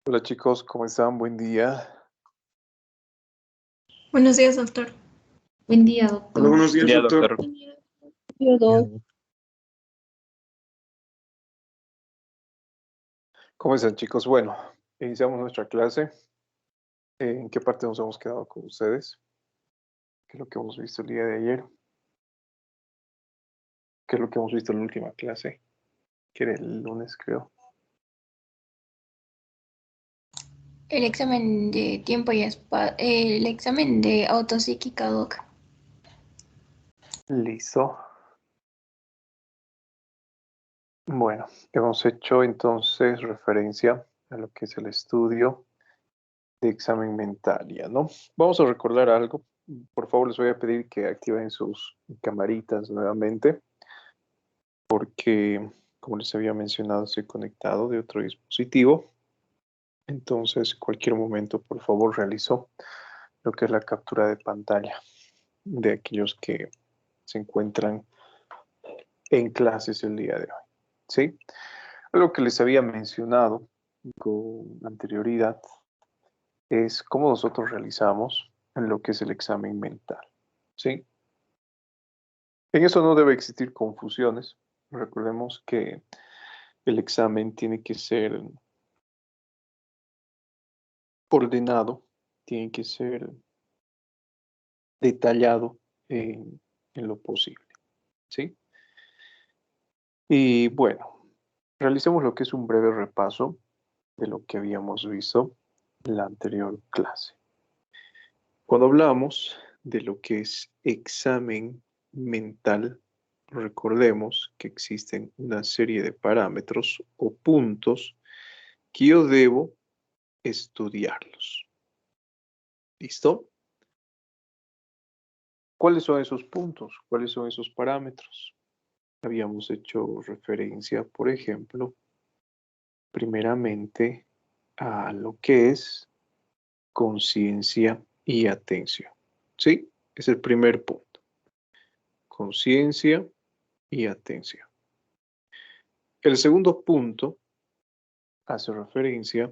Hola chicos, ¿cómo están? Buen día. Buenos días, doctor. Buen día, Hola, doctor. buenos días, Día, doctor. doctor. ¿Cómo están chicos? Bueno, iniciamos nuestra clase. ¿En qué parte nos hemos quedado con ustedes? ¿Qué es lo que hemos visto el día de ayer? ¿Qué es lo que hemos visto en la última clase? Que era el lunes, creo. El examen de tiempo y espacio, el examen de autopsíquica, doc. Listo. Bueno, hemos hecho entonces referencia a lo que es el estudio de examen mental, ¿ya no? Vamos a recordar algo. Por favor, les voy a pedir que activen sus camaritas nuevamente, porque, como les había mencionado, estoy conectado de otro dispositivo. Entonces, en cualquier momento, por favor, realizo lo que es la captura de pantalla de aquellos que se encuentran en clases el día de hoy. ¿Sí? Algo que les había mencionado con anterioridad es cómo nosotros realizamos lo que es el examen mental. ¿Sí? En eso no debe existir confusiones. Recordemos que el examen tiene que ser ordenado, tiene que ser detallado en lo posible. ¿Sí? Y bueno, realicemos lo que es un breve repaso de lo que habíamos visto en la anterior clase. Cuando hablamos de lo que es examen mental, recordemos que existen una serie de parámetros o puntos que yo debo estudiarlos. ¿Listo? ¿Cuáles son esos puntos? ¿Cuáles son esos parámetros? Habíamos hecho referencia, por ejemplo, primeramente a lo que es conciencia y atención. ¿Sí? Es el primer punto. Conciencia y atención. El segundo punto hace referencia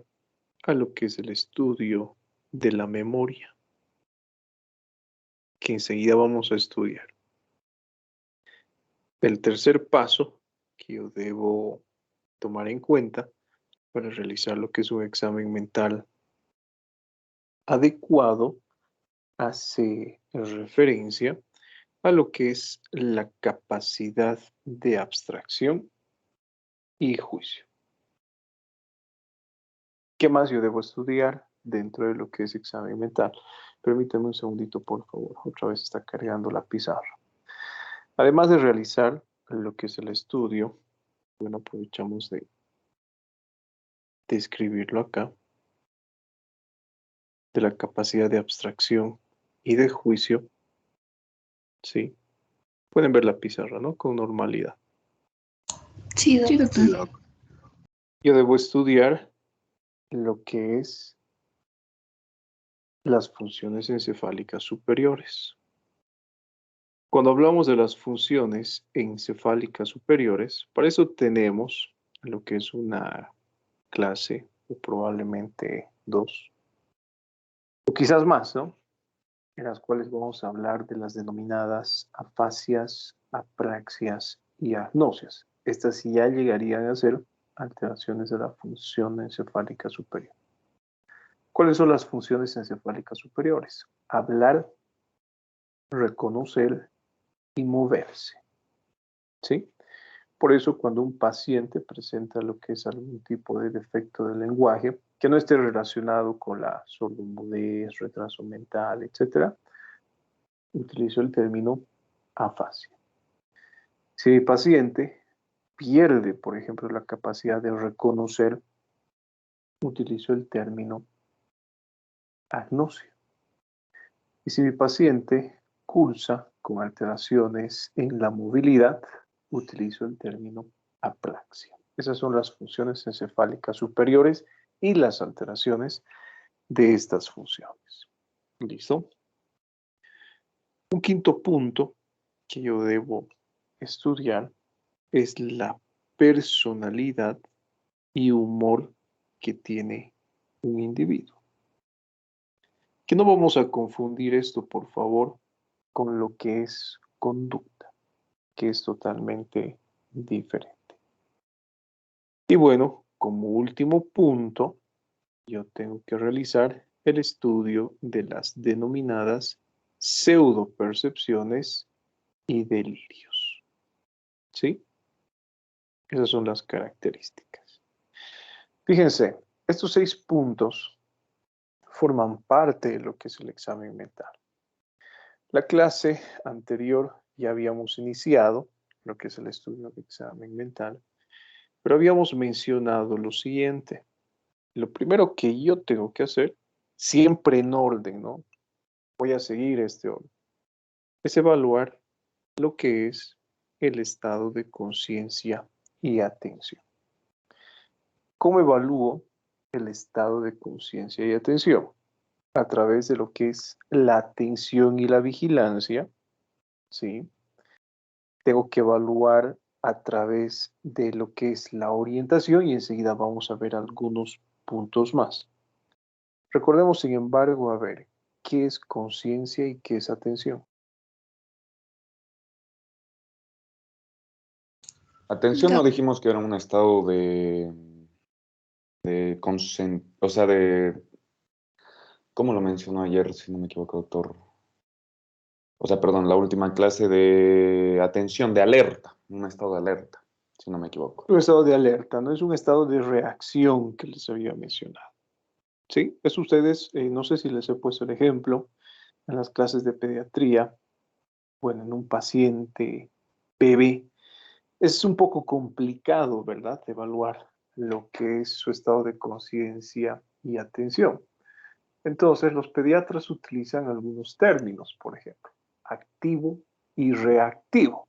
a lo que es el estudio de la memoria, que enseguida vamos a estudiar. El tercer paso que yo debo tomar en cuenta para realizar lo que es un examen mental adecuado hace referencia a lo que es la capacidad de abstracción y juicio. ¿Qué más yo debo estudiar dentro de lo que es examen mental? Permítame un segundito, por favor. Otra vez está cargando la pizarra. Además de realizar lo que es el estudio, bueno, aprovechamos de escribirlo acá, de la capacidad de abstracción y de juicio, ¿sí? Pueden ver la pizarra, ¿no? Con normalidad. Sí, Sí, doctor. doctor. Yo debo estudiar lo que es las funciones encefálicas superiores. Cuando hablamos de las funciones encefálicas superiores, para eso tenemos lo que es una clase, o probablemente dos, o quizás más, ¿no? En las cuales vamos a hablar de las denominadas afasias, apraxias y agnosias. Estas sí ya llegarían a ser alteraciones de la función encefálica superior. ¿Cuáles son las funciones encefálicas superiores? Hablar, reconocer y moverse. ¿Sí? Por eso, cuando un paciente presenta lo que es algún tipo de defecto del lenguaje, que no esté relacionado con la sordomudez, retraso mental, etc., utilizo el término afasia. Si el paciente pierde, por ejemplo, la capacidad de reconocer, utilizo el término agnosia. Y si mi paciente cursa con alteraciones en la movilidad, utilizo el término apraxia. Esas son las funciones encefálicas superiores y las alteraciones de estas funciones. ¿Listo? Un quinto punto que yo debo estudiar es la personalidad y humor que tiene un individuo. Que no vamos a confundir esto, por favor, con lo que es conducta, que es totalmente diferente. Y bueno, como último punto, yo tengo que realizar el estudio de las denominadas pseudopercepciones y delirios. ¿Sí? Esas son las características. Fíjense, estos 6 puntos forman parte de lo que es el examen mental. La clase anterior ya habíamos iniciado lo que es el estudio del examen mental, pero habíamos mencionado lo siguiente. Lo primero que yo tengo que hacer, siempre en orden, ¿no? Voy a seguir este orden, es evaluar lo que es el estado de conciencia y atención. ¿Cómo evalúo el estado de conciencia y atención? A través de lo que es la atención y la vigilancia, ¿sí? Tengo que evaluar a través de lo que es la orientación y enseguida vamos a ver algunos puntos más. Recordemos, sin embargo, a ver, ¿qué es conciencia y qué es atención? Atención, no dijimos que era un estado de o sea, ¿cómo lo mencionó ayer, si no me equivoco, doctor? O sea, perdón, la última clase de atención, de alerta, un estado de alerta, si no me equivoco. Un estado de alerta, no es un estado de reacción que les había mencionado. ¿Sí? Es ustedes, no sé si les he puesto el ejemplo en las clases de pediatría, bueno, en un paciente bebé, es un poco complicado, ¿verdad?, de evaluar lo que es su estado de conciencia y atención. Entonces, los pediatras utilizan algunos términos, por ejemplo, activo y reactivo.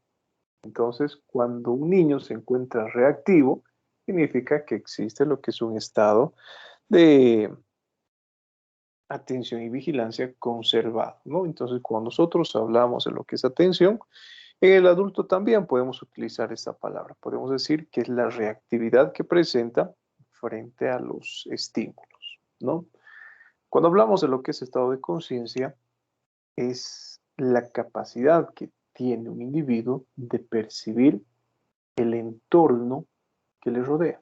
Entonces, cuando un niño se encuentra reactivo, significa que existe lo que es un estado de atención y vigilancia conservado, ¿no? Entonces, cuando nosotros hablamos de lo que es atención, en el adulto también podemos utilizar esta palabra. Podemos decir que es la reactividad que presenta frente a los estímulos, ¿no? Cuando hablamos de lo que es estado de conciencia, es la capacidad que tiene un individuo de percibir el entorno que le rodea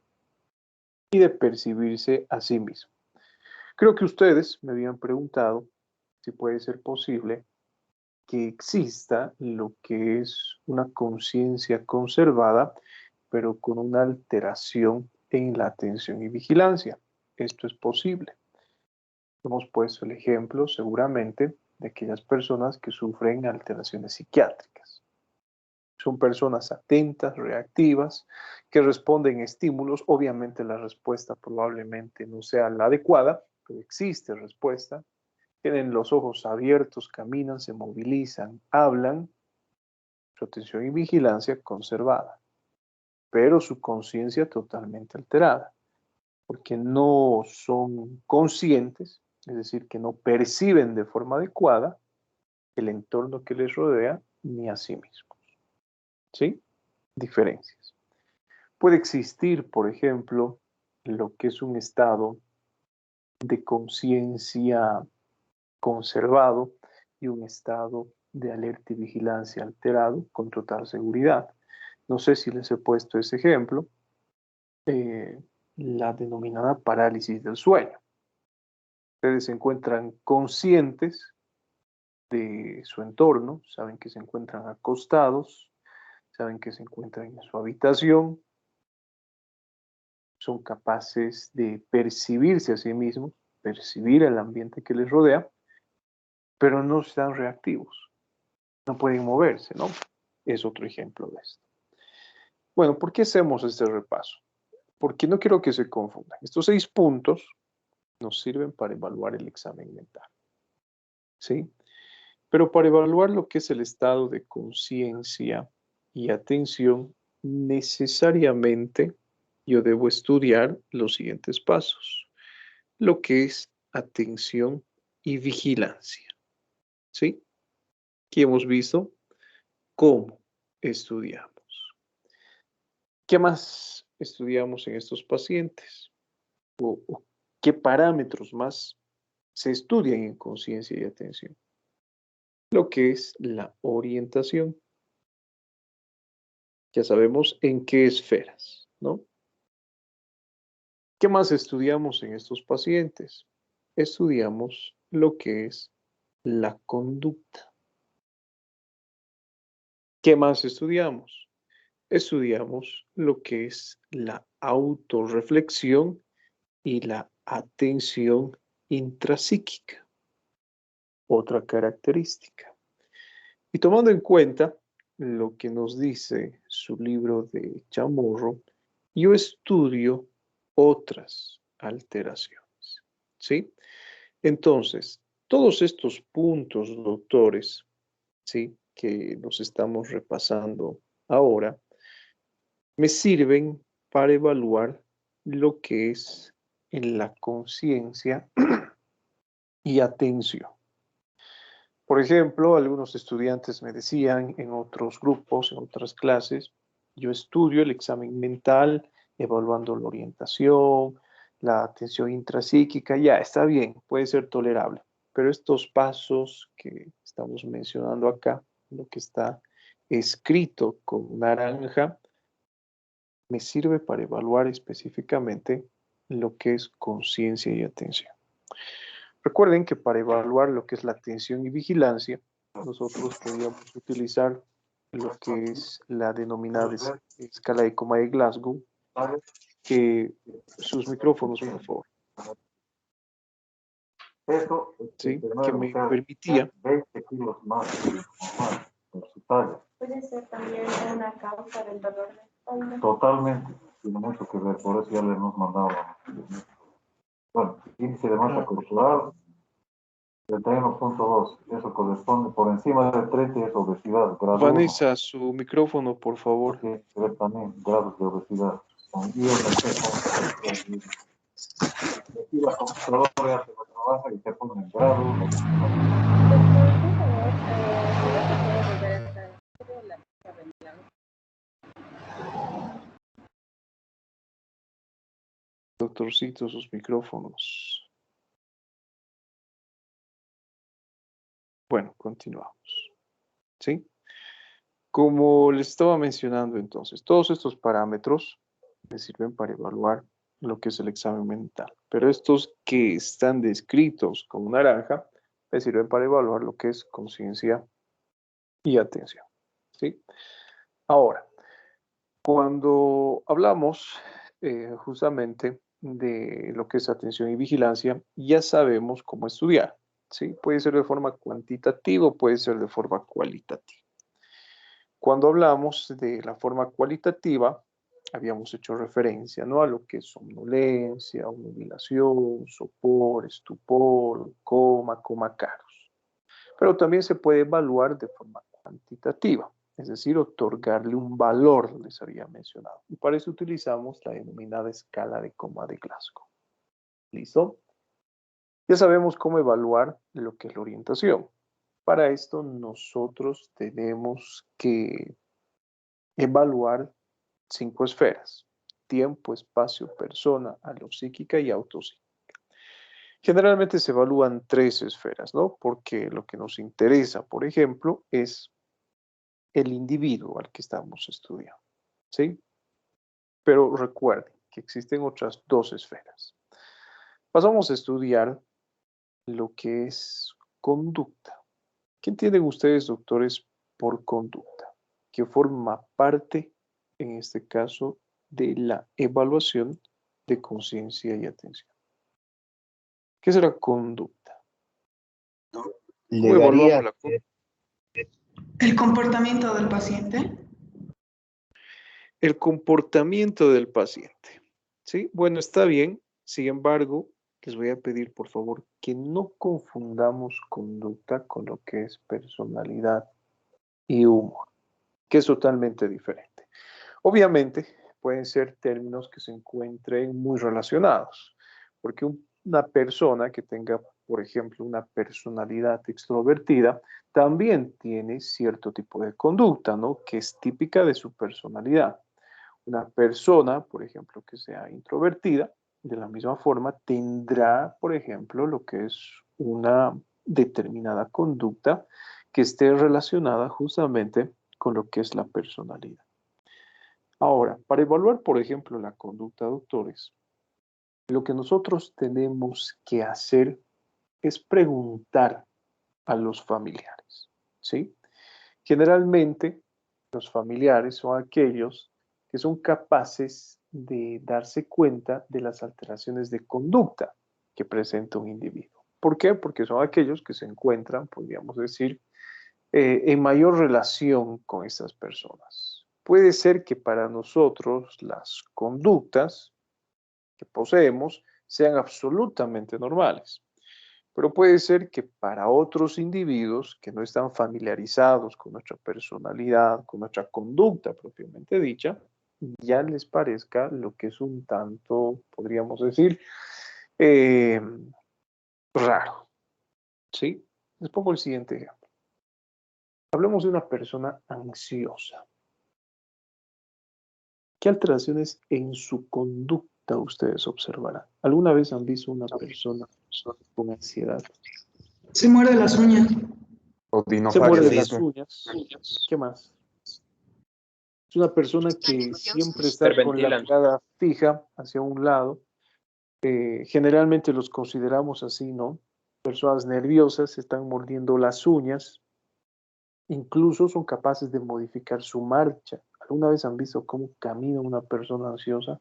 y de percibirse a sí mismo. Creo que ustedes me habían preguntado si puede ser posible que exista lo que es una conciencia conservada, pero con una alteración en la atención y vigilancia. Esto es posible. Hemos puesto el ejemplo seguramente de aquellas personas que sufren alteraciones psiquiátricas. Son personas atentas, reactivas, que responden a estímulos. Obviamente la respuesta probablemente no sea la adecuada, pero existe respuesta. Tienen los ojos abiertos, caminan, se movilizan, hablan, su atención y vigilancia conservada, pero su conciencia totalmente alterada, porque no son conscientes, es decir, que no perciben de forma adecuada el entorno que les rodea ni a sí mismos. ¿Sí? Diferencias. Puede existir, por ejemplo, lo que es un estado de conciencia conservado y un estado de alerta y vigilancia alterado con total seguridad. No sé si les he puesto ese ejemplo, la denominada parálisis del sueño. Ustedes se encuentran conscientes de su entorno, saben que se encuentran acostados, saben que se encuentran en su habitación, son capaces de percibirse a sí mismos, percibir el ambiente que les rodea, pero no están reactivos, no pueden moverse, ¿no? Es otro ejemplo de esto. Bueno, ¿por qué hacemos este repaso? Porque no quiero que se confundan. Estos 6 puntos nos sirven para evaluar el examen mental, ¿sí? Pero para evaluar lo que es el estado de conciencia y atención, necesariamente yo debo estudiar los siguientes pasos, lo que es atención y vigilancia, ¿sí? Aquí hemos visto cómo estudiamos. ¿Qué más estudiamos en estos pacientes? O ¿Qué parámetros más se estudian en conciencia y atención? Lo que es la orientación. Ya sabemos en qué esferas, ¿no? ¿Qué más estudiamos en estos pacientes? Estudiamos lo que es la conducta. ¿Qué más estudiamos? Estudiamos lo que es la autorreflexión y la atención intrapsíquica, otra característica. Y tomando en cuenta lo que nos dice su libro de Chamorro, yo estudio otras alteraciones, ¿sí? Entonces, todos estos puntos, doctores, ¿sí? Que nos estamos repasando ahora, me sirven para evaluar lo que es en la conciencia y atención. Por ejemplo, algunos estudiantes me decían en otros grupos, en otras clases, yo estudio el examen mental, evaluando la orientación, la atención intrapsíquica, ya está bien, puede ser tolerable, pero estos pasos que estamos mencionando acá, lo que está escrito con naranja, me sirve para evaluar específicamente lo que es conciencia y atención. Recuerden que para evaluar lo que es la atención y vigilancia, nosotros podríamos utilizar lo que es la denominada escala de coma de Glasgow, que sus micrófonos, por favor, ¿sí? Que me permitía. 20 kilos más por su talla. Puede ser también una causa del dolor de espalda. Totalmente, tiene mucho que ver, por eso ya le hemos mandado. Bueno, índice de masa corporal, 31.2, eso corresponde por encima de 30 es obesidad. Grado Vanessa, 1. su micrófono, por favor. Tiene que ver también grados de obesidad. Aquí la computadora hace la trabaja y te pone en grado. Doctorcito, sus micrófonos. Bueno, continuamos. ¿Sí? Como les estaba mencionando entonces, todos estos parámetros me sirven para evaluar lo que es el examen mental, pero estos que están descritos con naranja me sirven para evaluar lo que es conciencia y atención, ¿sí? Ahora, cuando hablamos justamente de lo que es atención y vigilancia, ya sabemos cómo estudiar, ¿sí? Puede ser de forma cuantitativa, puede ser de forma cualitativa. Cuando hablamos de la forma cualitativa, habíamos hecho referencia, ¿no? A lo que es somnolencia, obnubilación, sopor, estupor, coma caros. Pero también se puede evaluar de forma cuantitativa, es decir, otorgarle un valor, les había mencionado. Y para eso utilizamos la denominada escala de coma de Glasgow. ¿Listo? Ya sabemos cómo evaluar lo que es la orientación. Para esto nosotros tenemos que evaluar 5 esferas: tiempo, espacio, persona, alopsíquica y autopsíquica. Generalmente se evalúan 3 esferas, ¿no? Porque lo que nos interesa, por ejemplo, es el individuo al que estamos estudiando, ¿sí? Pero recuerden que existen otras 2 esferas. Pasamos a estudiar lo que es conducta. ¿Qué entienden ustedes, doctores, por conducta? Que forma parte, en este caso, de la evaluación de conciencia y atención. ¿Qué es la conducta? ¿Cómo evaluamos la conducta? El comportamiento del paciente. El comportamiento del paciente. ¿Sí? Bueno, está bien. Sin embargo, les voy a pedir, por favor, que no confundamos conducta con lo que es personalidad y humor, que es totalmente diferente. Obviamente, pueden ser términos que se encuentren muy relacionados, porque una persona que tenga, por ejemplo, una personalidad extrovertida, también tiene cierto tipo de conducta, ¿no? Que es típica de su personalidad. Una persona, por ejemplo, que sea introvertida, de la misma forma, tendrá, por ejemplo, lo que es una determinada conducta que esté relacionada justamente con lo que es la personalidad. Ahora, para evaluar, por ejemplo, la conducta, doctores, lo que nosotros tenemos que hacer es preguntar a los familiares, ¿sí? Generalmente, los familiares son aquellos que son capaces de darse cuenta de las alteraciones de conducta que presenta un individuo. ¿Por qué? Porque son aquellos que se encuentran, podríamos decir, en mayor relación con estas personas. Puede ser que para nosotros las conductas que poseemos sean absolutamente normales, pero puede ser que para otros individuos que no están familiarizados con nuestra personalidad, con nuestra conducta propiamente dicha, ya les parezca lo que es un tanto, podríamos decir, eh, raro. ¿Sí? Les pongo el siguiente ejemplo. Hablemos de una persona ansiosa. ¿Qué alteraciones en su conducta ustedes observarán? ¿Alguna vez han visto una persona con ansiedad? Se muerde las uñas. Se muerde las Odinofagianismo. uñas. ¿Qué más? Es una persona que siempre está con la Hiperventilan. mirada fija hacia un lado. Generalmente los consideramos así, ¿no? Personas nerviosas se están mordiendo las uñas. Incluso son capaces de modificar su marcha. ¿Alguna vez han visto cómo camina una persona ansiosa?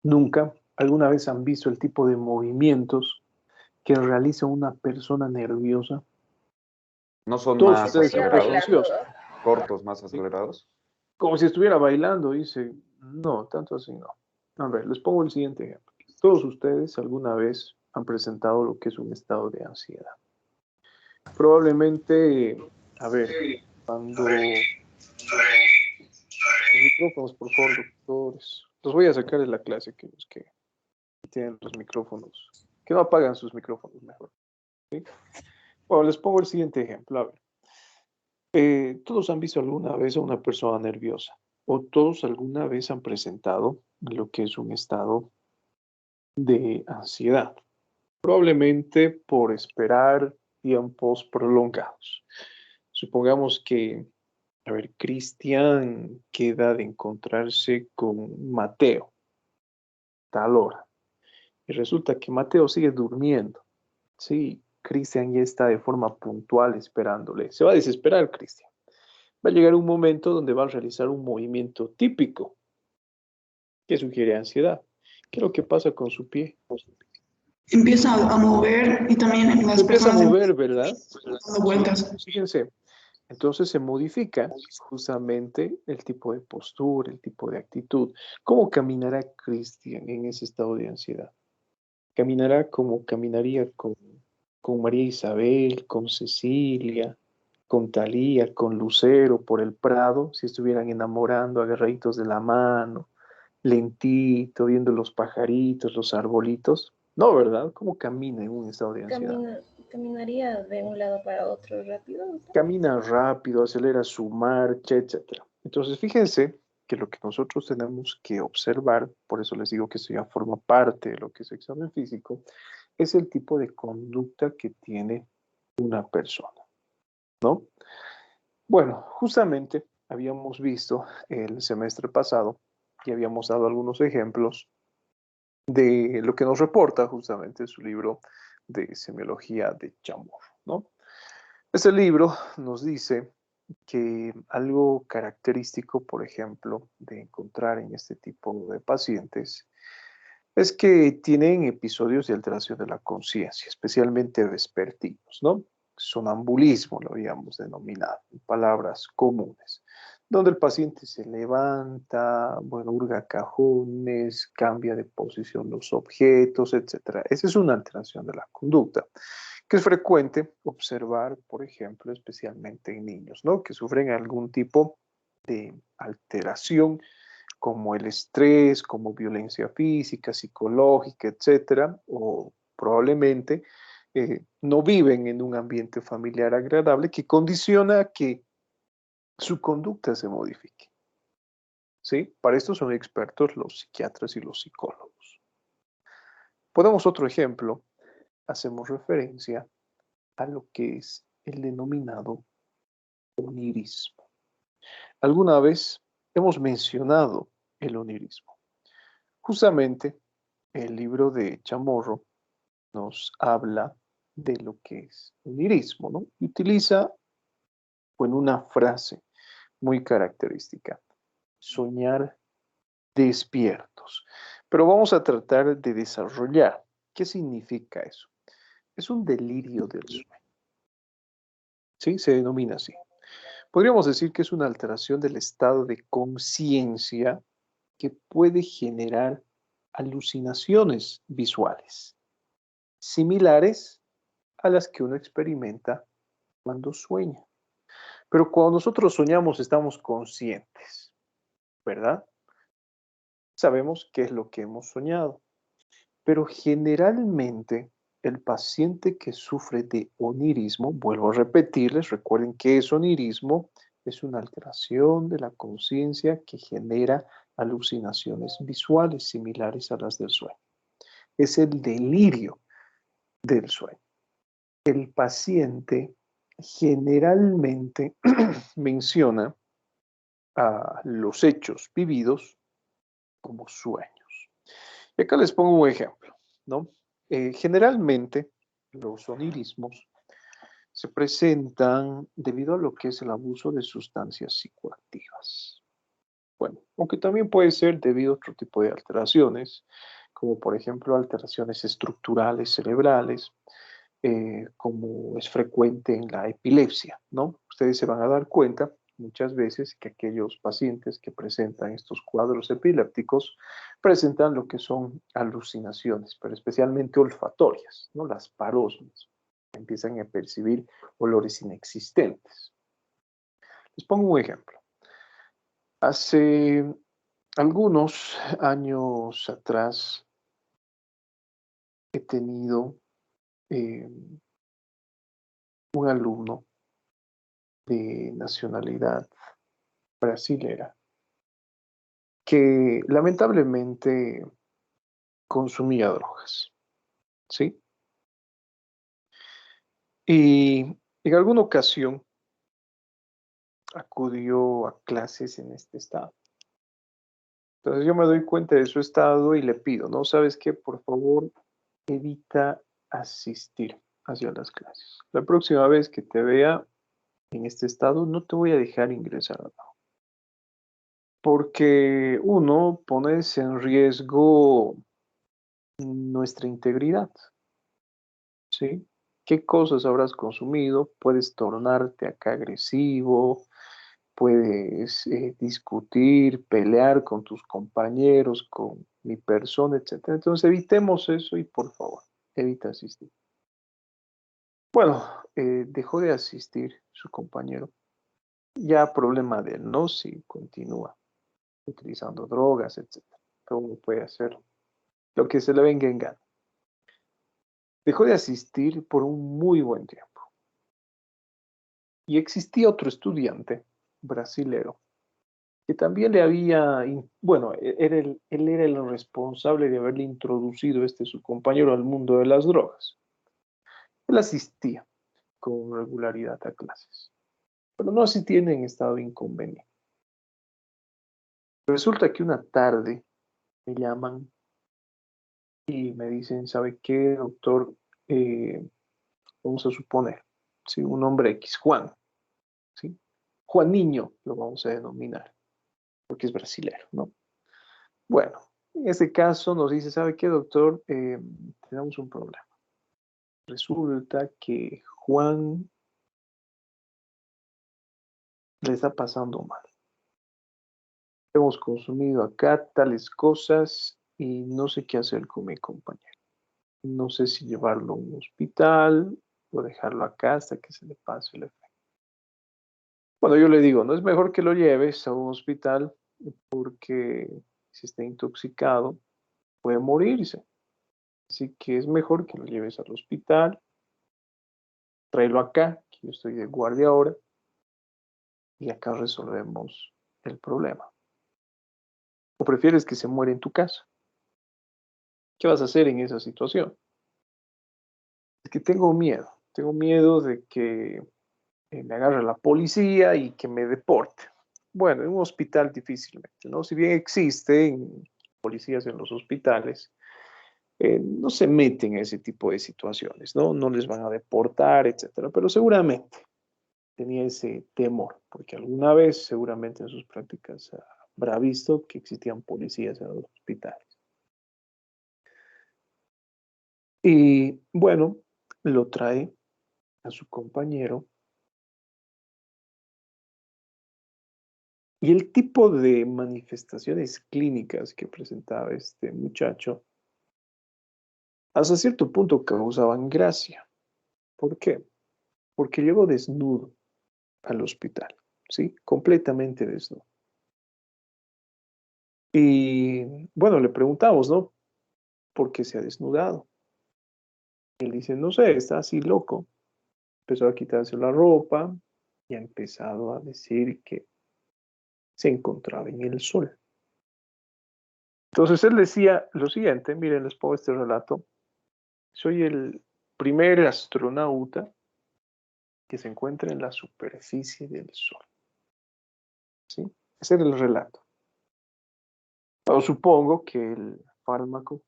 Nunca. ¿Alguna vez han visto el tipo de movimientos que realiza una persona nerviosa? ¿No son Todos más ustedes son acelerados? ansiosos. Cortos, más acelerados. Como si estuviera bailando, dice. No, tanto así no. A ver, les pongo el siguiente ejemplo. Todos ustedes alguna vez han presentado lo que es un estado de ansiedad. Probablemente, a ver, cuando... Los micrófonos, por favor, doctores. Los voy a sacar de la clase, que los que tienen los micrófonos. Que no apagan sus micrófonos mejor. ¿Sí? Bueno, les pongo el siguiente ejemplo. A ver, todos han visto alguna vez a una persona nerviosa, o todos alguna vez han presentado lo que es un estado de ansiedad, probablemente por esperar tiempos prolongados. Supongamos que, a ver, Cristian queda de encontrarse con Mateo, tal hora, y resulta que Mateo sigue durmiendo. Sí, Cristian ya está de forma puntual esperándole. Se va a desesperar, Cristian. Va a llegar un momento donde va a realizar un movimiento típico que sugiere ansiedad. ¿Qué es lo que pasa con su pie? Empieza a mover y también las Se empieza a personas mover, ¿verdad? dando vueltas. Fíjense, entonces se modifica justamente el tipo de postura, el tipo de actitud. ¿Cómo caminará Cristian en ese estado de ansiedad? Caminará como caminaría con María Isabel, con Cecilia, con Talía, con Lucero por el Prado, si estuvieran enamorando, agarraditos de la mano, lentito, viendo los pajaritos, los arbolitos. No, ¿verdad? ¿Cómo camina en un estado de ansiedad? Caminaría de un lado para otro rápido. Camina rápido, acelera su marcha, etc. Entonces, fíjense que lo que nosotros tenemos que observar, por eso les digo que esto ya forma parte de lo que es examen físico, es el tipo de conducta que tiene una persona, ¿no? Bueno, justamente habíamos visto el semestre pasado y habíamos dado algunos ejemplos de lo que nos reporta justamente su libro de semiología de Chamorro, ¿no? Este libro nos dice que algo característico, por ejemplo, de encontrar en este tipo de pacientes es que tienen episodios de alteración de la conciencia, especialmente vespertinos, ¿no? Sonambulismo lo habíamos denominado, en palabras comunes, donde el paciente se levanta, bueno, hurga cajones, cambia de posición los objetos, etc. Esa es una alteración de la conducta que es frecuente observar, por ejemplo, especialmente en niños, ¿no? Que sufren algún tipo de alteración como el estrés, como violencia física, psicológica, etcétera, o probablemente no viven en un ambiente familiar agradable que condiciona que su conducta se modifique. ¿Sí? Para esto son expertos los psiquiatras y los psicólogos. Ponemos otro ejemplo. Hacemos referencia a lo que es el denominado onirismo. Alguna vez hemos mencionado el onirismo. Justamente el libro de Chamorro nos habla de lo que es onirismo, ¿no? Y utiliza en una frase muy característica, soñar despiertos. Pero vamos a tratar de desarrollar qué significa eso. Es un delirio del sueño. ¿Sí? Se denomina así. Podríamos decir que es una alteración del estado de conciencia que puede generar alucinaciones visuales, similares a las que uno experimenta cuando sueña. Pero cuando nosotros soñamos estamos conscientes, ¿verdad? Sabemos qué es lo que hemos soñado. Pero generalmente el paciente que sufre de onirismo, vuelvo a repetirles, recuerden que es onirismo, es una alteración de la conciencia que genera alucinaciones visuales similares a las del sueño. Es el delirio del sueño. El paciente generalmente menciona a los hechos vividos como sueños. Y acá les pongo un ejemplo, ¿no? Generalmente los onirismos se presentan debido a lo que es el abuso de sustancias psicoactivas. Bueno, aunque también puede ser debido a otro tipo de alteraciones, como por ejemplo alteraciones estructurales cerebrales, como es frecuente en la epilepsia, ¿no? Ustedes se van a dar cuenta muchas veces que aquellos pacientes que presentan estos cuadros epilépticos presentan lo que son alucinaciones, pero especialmente olfatorias, ¿no? Las parosmias. Empiezan a percibir olores inexistentes. Les pongo un ejemplo. Hace algunos años atrás he tenido un alumno de nacionalidad brasilera que lamentablemente consumía drogas, ¿sí? Y en alguna ocasión acudió a clases en este estado. Entonces yo me doy cuenta de su estado y le pido, ¿no? ¿Sabes qué? Por favor, evita asistir hacia las clases. La próxima vez que te vea en este estado, no te voy a dejar ingresar a la aula. Porque uno, pones en riesgo nuestra integridad, ¿sí? ¿Qué cosas habrás consumido? Puedes tornarte acá agresivo, puedes discutir, pelear con tus compañeros, con mi persona, etc. Entonces evitemos eso y por favor, evita asistir. Bueno, dejó de asistir su compañero. Ya problema de él, ¿no? Si continúa utilizando drogas, etc. Pero uno puede hacer lo que se le venga en gana. Dejó de asistir por un muy buen tiempo. Y existía otro estudiante brasilero que también le había, bueno, él era el responsable de haberle introducido su compañero al mundo de las drogas. Él asistía con regularidad a clases, pero no así tiene en estado inconveniente. Resulta que una tarde me llaman y me dicen, ¿sabe qué, doctor? Vamos a suponer, ¿sí? Un hombre X, Juan, ¿sí? Juan Niño lo vamos a denominar, porque es brasilero, ¿no? Bueno, en este caso nos dice, ¿sabe qué, doctor? Tenemos un problema. Resulta que Juan le está pasando mal. Hemos consumido acá tales cosas y no sé qué hacer con mi compañero. No sé si llevarlo a un hospital o dejarlo acá hasta que se le pase el efecto. Bueno, yo le digo, no es mejor que lo lleves a un hospital porque si está intoxicado puede morirse. Así que es mejor que lo lleves al hospital, tráelo acá, que yo estoy de guardia ahora, y acá resolvemos el problema. ¿O prefieres que se muera en tu casa? ¿Qué vas a hacer en esa situación? Es que tengo miedo de que me agarre la policía y que me deporte. Bueno, en un hospital difícilmente, ¿no? Si bien existen policías en los hospitales, no se meten en ese tipo de situaciones, ¿no? No les van a deportar, etcétera, pero seguramente tenía ese temor, porque alguna vez seguramente en sus prácticas habrá visto que existían policías en los hospitales. Y bueno, lo trae a su compañero. Y el tipo de manifestaciones clínicas que presentaba este muchacho, hasta cierto punto causaban gracia. ¿Por qué? Porque llegó desnudo al hospital, ¿sí? Completamente desnudo. Y bueno, le preguntamos, ¿no? ¿Por qué se ha desnudado? Él dice, no sé, está así loco. Empezó a quitarse la ropa y ha empezado a decir que se encontraba en el sol. Entonces él decía lo siguiente, miren, les pongo este relato. Soy el primer astronauta que se encuentra en la superficie del sol. ¿Sí? Ese era el relato. Pero supongo que el fármaco,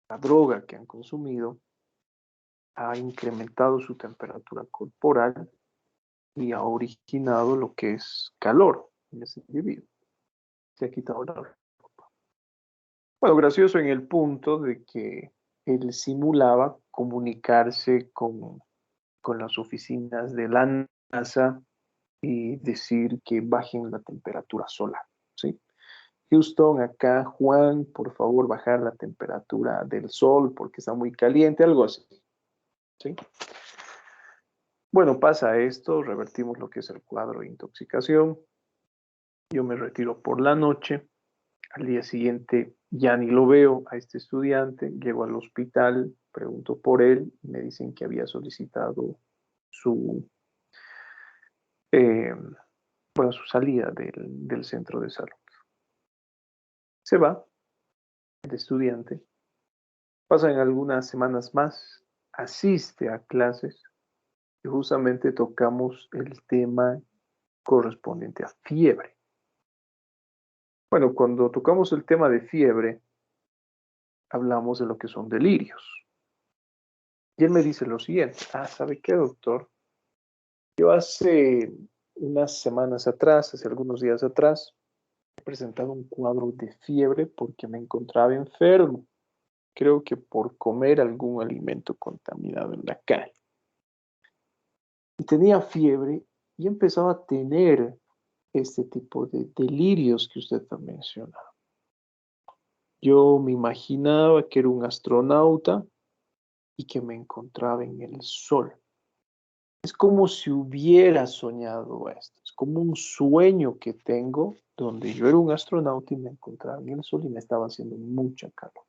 la droga que han consumido, ha incrementado su temperatura corporal y ha originado lo que es calor en ese individuo. Se ha quitado la ropa. Bueno, gracioso en el punto de que él simulaba comunicarse con las oficinas de la NASA y decir que bajen la temperatura solar, ¿sí? Houston, acá, Juan, por favor, bajar la temperatura del sol porque está muy caliente, algo así, ¿sí? Bueno, pasa esto, revertimos lo que es el cuadro de intoxicación. Yo me retiro por la noche. Al día siguiente ya ni lo veo a este estudiante. Llego al hospital, pregunto por él, me dicen que había solicitado su, eh, bueno, su salida del centro de salud. Se va el estudiante, pasan algunas semanas más, asiste a clases y justamente tocamos el tema correspondiente a fiebre. Bueno, cuando tocamos el tema de fiebre, hablamos de lo que son delirios. Y él me dice lo siguiente, ¿sabe qué, doctor? Yo hace unas semanas atrás, hace algunos días atrás, he presentado un cuadro de fiebre porque me encontraba enfermo. Creo que por comer algún alimento contaminado en la calle. Y tenía fiebre y empezaba a tener este tipo de delirios que usted ha mencionado. Yo me imaginaba que era un astronauta y que me encontraba en el sol. Es como si hubiera soñado esto. Es como un sueño que tengo donde yo era un astronauta y me encontraba en el sol y me estaba haciendo mucha calor.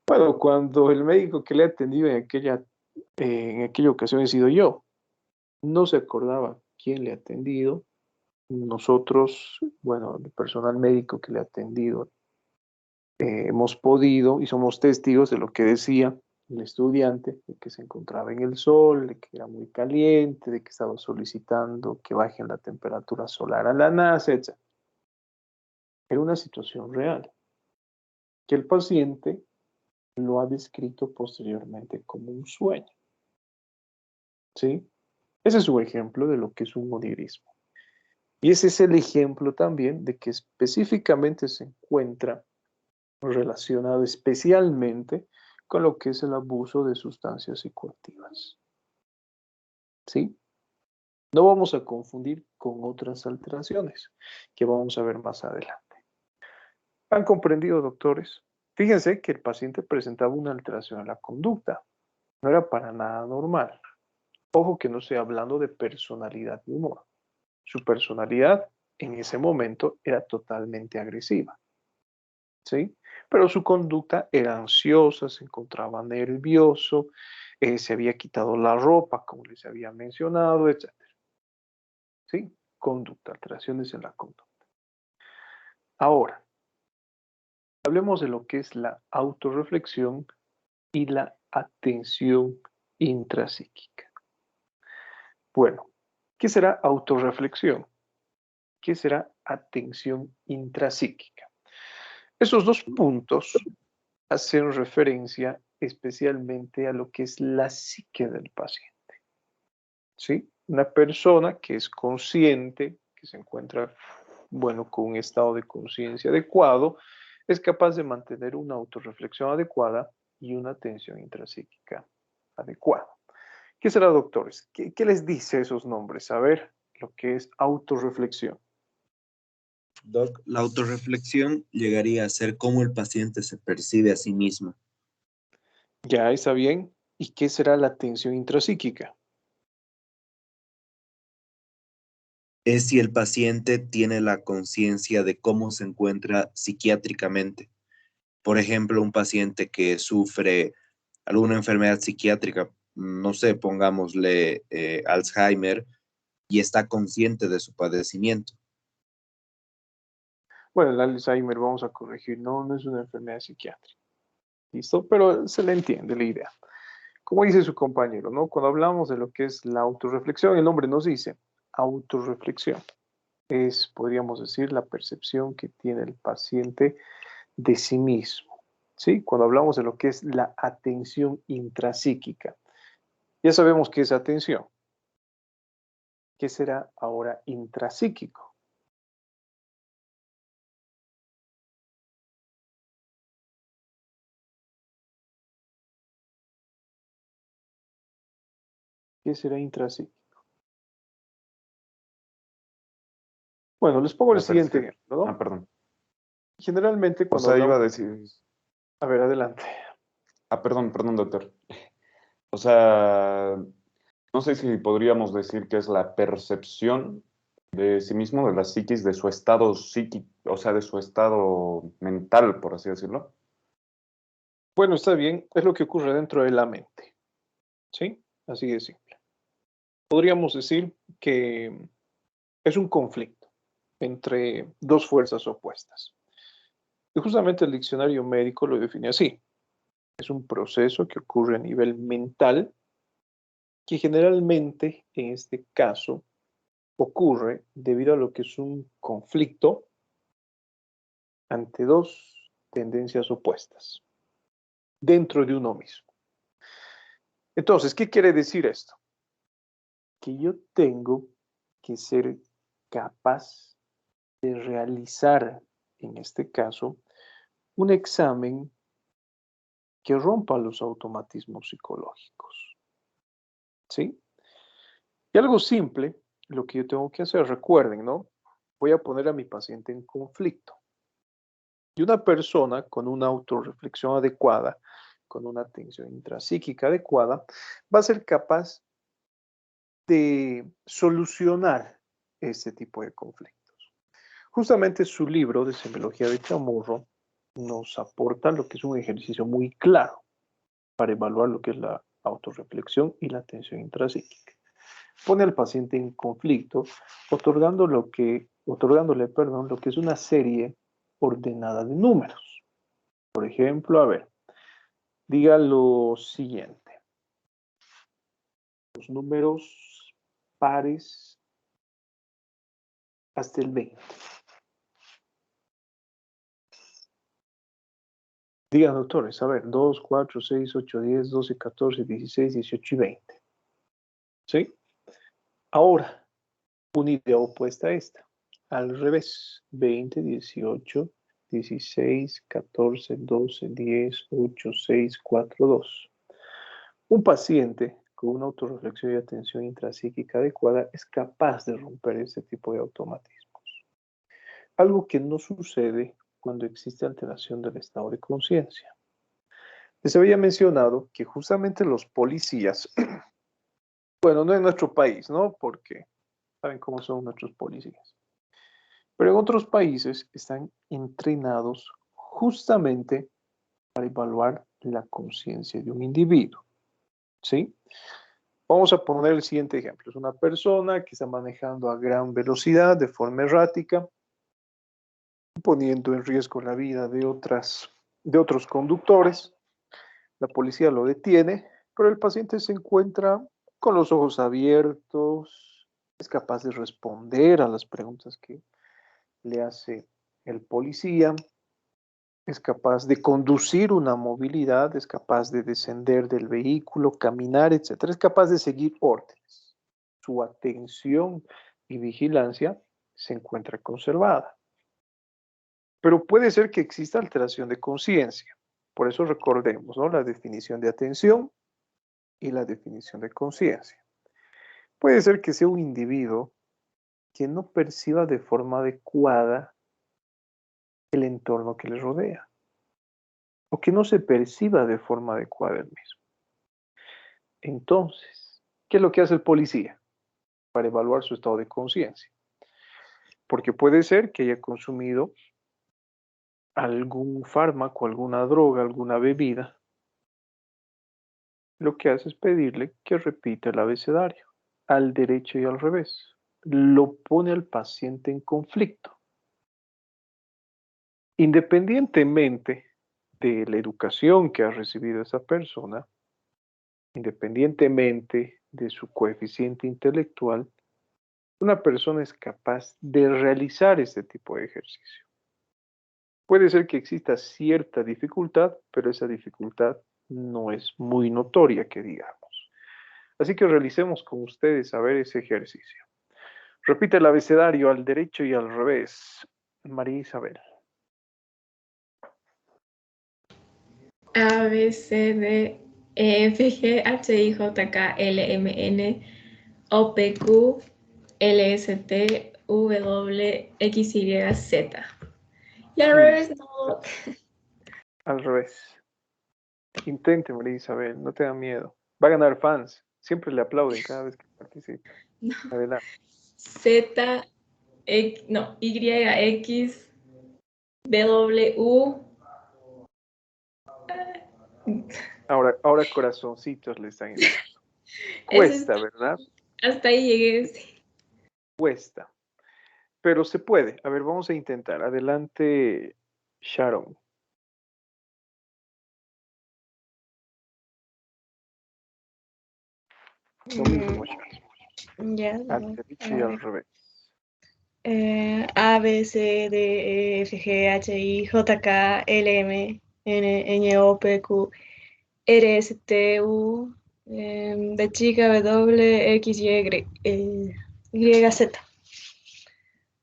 Bueno, cuando el médico que le ha atendido en aquella ocasión he sido yo, no se acordaba quién le ha atendido. Nosotros, bueno, el personal médico que le ha atendido, hemos podido y somos testigos de lo que decía el estudiante, de que se encontraba en el sol, de que era muy caliente, de que estaba solicitando que bajen la temperatura solar a la NASA, etc. Era una situación real, que el paciente lo ha descrito posteriormente como un sueño. ¿Sí? Ese es un ejemplo de lo que es un onirismo. Y ese es el ejemplo también de que específicamente se encuentra relacionado especialmente con lo que es el abuso de sustancias psicoactivas. ¿Sí? No vamos a confundir con otras alteraciones que vamos a ver más adelante. ¿Han comprendido, doctores? Fíjense que el paciente presentaba una alteración en la conducta. No era para nada normal. Ojo que no estoy hablando de personalidad y humor. Su personalidad en ese momento era totalmente agresiva. ¿Sí? Pero su conducta era ansiosa, se encontraba nervioso, se había quitado la ropa, como les había mencionado, etc. ¿Sí? conducta, alteraciones en la conducta. Ahora, hablemos de lo que es la autorreflexión y la atención intrapsíquica. Bueno, ¿qué será autorreflexión? ¿Qué será atención intrapsíquica? Esos dos puntos hacen referencia especialmente a lo que es la psique del paciente. ¿Sí? Una persona que es consciente, que se encuentra, bueno, con un estado de conciencia adecuado, es capaz de mantener una autorreflexión adecuada y una atención intrapsíquica adecuada. ¿Qué será, doctores? ¿Qué les dice esos nombres? A ver, lo que es autorreflexión. Doc, la autorreflexión llegaría a ser cómo el paciente se percibe a sí mismo. Ya está bien. ¿Y qué será la atención intrapsíquica? Es si el paciente tiene la conciencia de cómo se encuentra psiquiátricamente. Por ejemplo, un paciente que sufre alguna enfermedad psiquiátrica, no sé, pongámosle Alzheimer, y está consciente de su padecimiento. Bueno, el Alzheimer, vamos a corregir, no es una enfermedad psiquiátrica. ¿Listo? Pero se le entiende la idea. Como dice su compañero, ¿no? Cuando hablamos de lo que es la autorreflexión, el nombre nos dice autorreflexión. Es, podríamos decir, la percepción que tiene el paciente de sí mismo. ¿Sí? Cuando hablamos de lo que es la atención intrapsíquica, ya sabemos qué es atención. ¿Qué será ahora intrapsíquico? ¿Qué será intrapsíquico? Bueno, les pongo el siguiente ejemplo, ¿no? Perdón. Generalmente O cuando sea, iba a hablamos... decir... A ver, adelante. perdón, doctor. O sea, no sé si podríamos decir que es la percepción de sí mismo, de la psiquis, de su estado psíquico, o sea, de su estado mental, por así decirlo. Bueno, está bien, es lo que ocurre dentro de la mente, ¿sí? Así de simple. Podríamos decir que es un conflicto entre dos fuerzas opuestas. Y justamente el diccionario médico lo define así. Es un proceso que ocurre a nivel mental, que generalmente, en este caso, ocurre debido a lo que es un conflicto ante dos tendencias opuestas dentro de uno mismo. Entonces, ¿qué quiere decir esto? Que yo tengo que ser capaz de realizar, en este caso, un examen que rompa los automatismos psicológicos. ¿Sí? Y algo simple, lo que yo tengo que hacer, recuerden, ¿no? Voy a poner a mi paciente en conflicto. Y una persona con una autorreflexión adecuada, con una atención intrapsíquica adecuada, va a ser capaz de solucionar este tipo de conflictos. Justamente su libro de Semiología de Chamorro nos aporta lo que es un ejercicio muy claro para evaluar lo que es la autorreflexión y la atención intrapsíquica. Pone al paciente en conflicto, otorgándole, lo que es una serie ordenada de números. Por ejemplo, a ver, diga lo siguiente. Los números pares hasta el 20. Digan, doctores, a ver, 2, 4, 6, 8, 10, 12, 14, 16, 18 y 20. ¿Sí? Ahora, una idea opuesta a esta. Al revés, 20, 18, 16, 14, 12, 10, 8, 6, 4, 2. Un paciente con una autorreflexión y atención intrapsíquica adecuada es capaz de romper este tipo de automatismos. Algo que no sucede cuando existe alteración del estado de conciencia. Les había mencionado que justamente los policías, bueno, no en nuestro país, ¿no? Porque saben cómo son nuestros policías. Pero en otros países están entrenados justamente para evaluar la conciencia de un individuo, ¿sí? Vamos a poner el siguiente ejemplo. Es una persona que está manejando a gran velocidad, de forma errática, poniendo en riesgo la vida de otros conductores. La policía lo detiene, pero el paciente se encuentra con los ojos abiertos, es capaz de responder a las preguntas que le hace el policía, es capaz de conducir una movilidad, es capaz de descender del vehículo, caminar, etc. Es capaz de seguir órdenes. Su atención y vigilancia se encuentra conservada. Pero puede ser que exista alteración de conciencia. Por eso recordemos, ¿no?, la definición de atención y la definición de conciencia. Puede ser que sea un individuo que no perciba de forma adecuada el entorno que le rodea, o que no se perciba de forma adecuada el mismo. Entonces, ¿qué es lo que hace el policía para evaluar su estado de conciencia? Porque puede ser que haya consumido algún fármaco, alguna droga, alguna bebida. Lo que hace es pedirle que repita el abecedario, al derecho y al revés. Lo pone al paciente en conflicto. Independientemente de la educación que ha recibido esa persona, independientemente de su coeficiente intelectual, una persona es capaz de realizar este tipo de ejercicio. Puede ser que exista cierta dificultad, pero esa dificultad no es muy notoria, que digamos. Así que realicemos con ustedes a ver ese ejercicio. Repite el abecedario al derecho y al revés. María Isabel. A, B, C, D, E, F, G, H, I, J, K, L, M, N, O, P, Q, L, S, T, W, X, Y, Z. Y al revés, no. Al revés. Intente, María Isabel, no te da miedo. Va a ganar fans. Siempre le aplauden cada vez que participa. No. Adelante. Z, X, no, Y, X, W. Ahora corazoncitos le están entrando. Eso es, Cuesta, ¿verdad? hasta ahí llegué. Sí. Cuesta. Pero se puede. A ver, vamos a intentar. Adelante, Sharon. Lo mismo, Sharon. Ya, Al derecho y al revés. A, B, C, D, E, F, G, H, I, J, K, L, M, N, N, O, P, Q, R, S, T, U, B chica, W, X, Y, Z.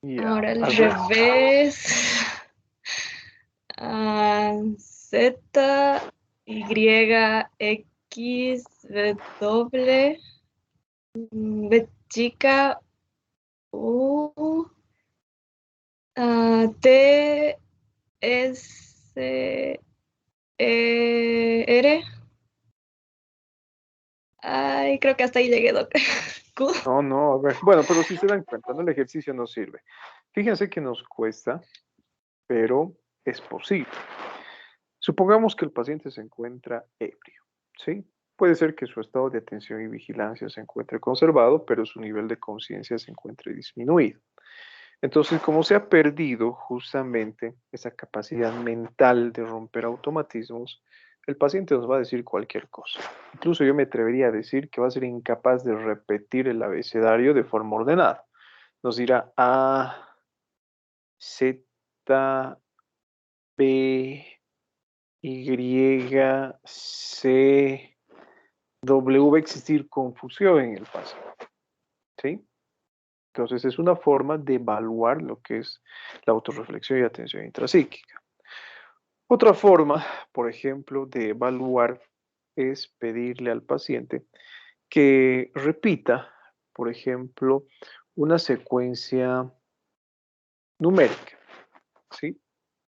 Ya, Ahora al al revés. revés. Z, Y, X, W, B chica, U, T, S, R. Ay, creo que hasta ahí llegué, Doc. Q. No, a ver. Bueno, pero si se dan cuenta, ¿no? El ejercicio no sirve. Fíjense que nos cuesta, pero es posible. Supongamos que el paciente se encuentra ebrio, ¿sí? Puede ser que su estado de atención y vigilancia se encuentre conservado, pero su nivel de conciencia se encuentre disminuido. Entonces, como se ha perdido justamente esa capacidad mental de romper automatismos, el paciente nos va a decir cualquier cosa. Incluso yo me atrevería a decir que va a ser incapaz de repetir el abecedario de forma ordenada. Nos dirá A, Z, B, Y, C, W. Va a existir confusión en el paciente, ¿sí? Entonces es una forma de evaluar lo que es la autorreflexión y atención intrapsíquica. Otra forma, por ejemplo, de evaluar es pedirle al paciente que repita, por ejemplo, una secuencia numérica, ¿sí?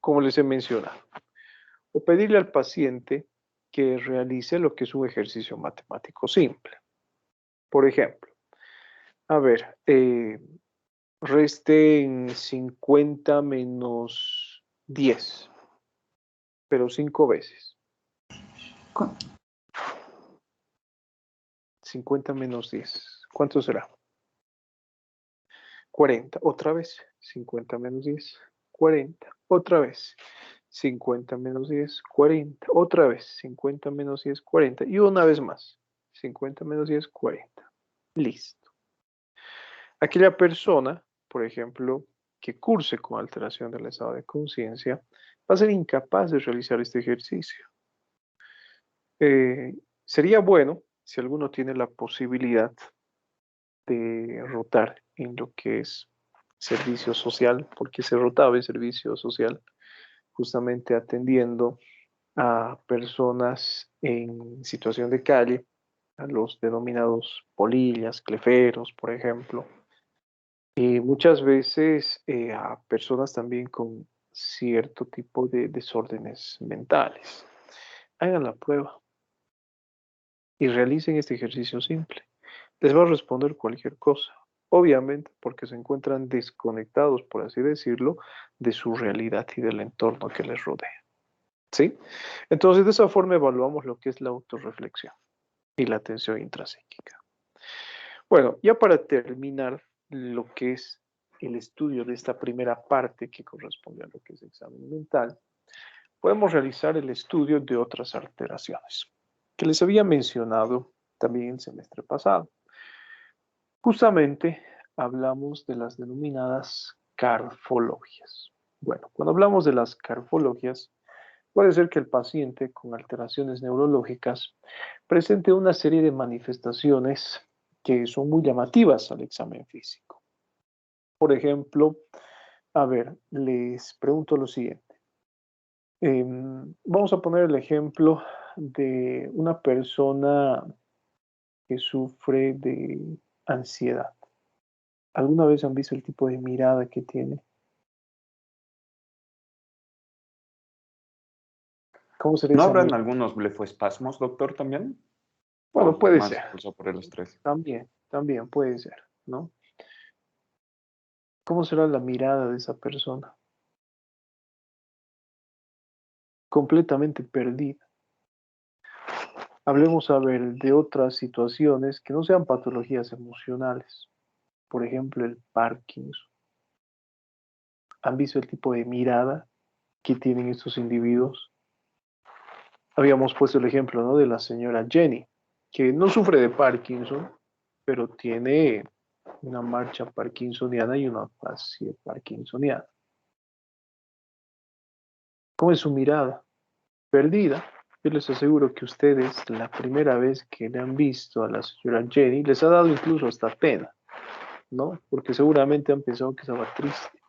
Como les he mencionado. O pedirle al paciente que realice lo que es un ejercicio matemático simple. Por ejemplo, a ver, resten 50 menos 10, pero 5 veces. 50 menos 10. ¿Cuánto será? 40. Otra vez. 50 menos 10. 40. Otra vez. 50 menos 10. 40. Otra vez. 50 menos 10. 40. Y una vez más. 50 menos 10. 40. Listo. Aquella persona, por ejemplo, que curse con alteración del estado de conciencia, va a ser incapaz de realizar este ejercicio. Sería bueno si alguno tiene la posibilidad de rotar en lo que es servicio social, porque se rotaba en servicio social, justamente atendiendo a personas en situación de calle, a los denominados polillas, cleferos, por ejemplo, y muchas veces a personas también con cierto tipo de desórdenes mentales. Hagan la prueba y realicen este ejercicio simple. Les va a responder cualquier cosa, obviamente porque se encuentran desconectados, por así decirlo, de su realidad y del entorno que les rodea. ¿Sí? Entonces, de esa forma evaluamos lo que es la autorreflexión y la atención intrapsíquica. Bueno, ya para terminar lo que es el estudio de esta primera parte que corresponde a lo que es examen mental, podemos realizar el estudio de otras alteraciones que les había mencionado también el semestre pasado. Justamente hablamos de las denominadas carfologias. Bueno, cuando hablamos de las carfologias, puede ser que el paciente con alteraciones neurológicas presente una serie de manifestaciones que son muy llamativas al examen físico. Por ejemplo, a ver, les pregunto lo siguiente. Vamos a poner el ejemplo de una persona que sufre de ansiedad. ¿Alguna vez han visto el tipo de mirada que tiene? ¿Cómo sería ¿No esa habrán mirada? algunos blefoespasmos, doctor, también? Bueno, ¿O puede más ser. causado por el estrés? También puede ser, ¿no? ¿Cómo será la mirada de esa persona? Completamente perdida. Hablemos, a ver, de otras situaciones que no sean patologías emocionales. Por ejemplo, el Parkinson. ¿Han visto el tipo de mirada que tienen estos individuos? Habíamos puesto el ejemplo, ¿no?, de la señora Jenny, que no sufre de Parkinson, pero tiene una marcha parkinsoniana y una afasia parkinsoniana. ¿Cómo es su mirada? Perdida. Yo les aseguro que ustedes, la primera vez que le han visto a la señora Jenny, les ha dado incluso hasta pena, ¿no? Porque seguramente han pensado que estaba triste,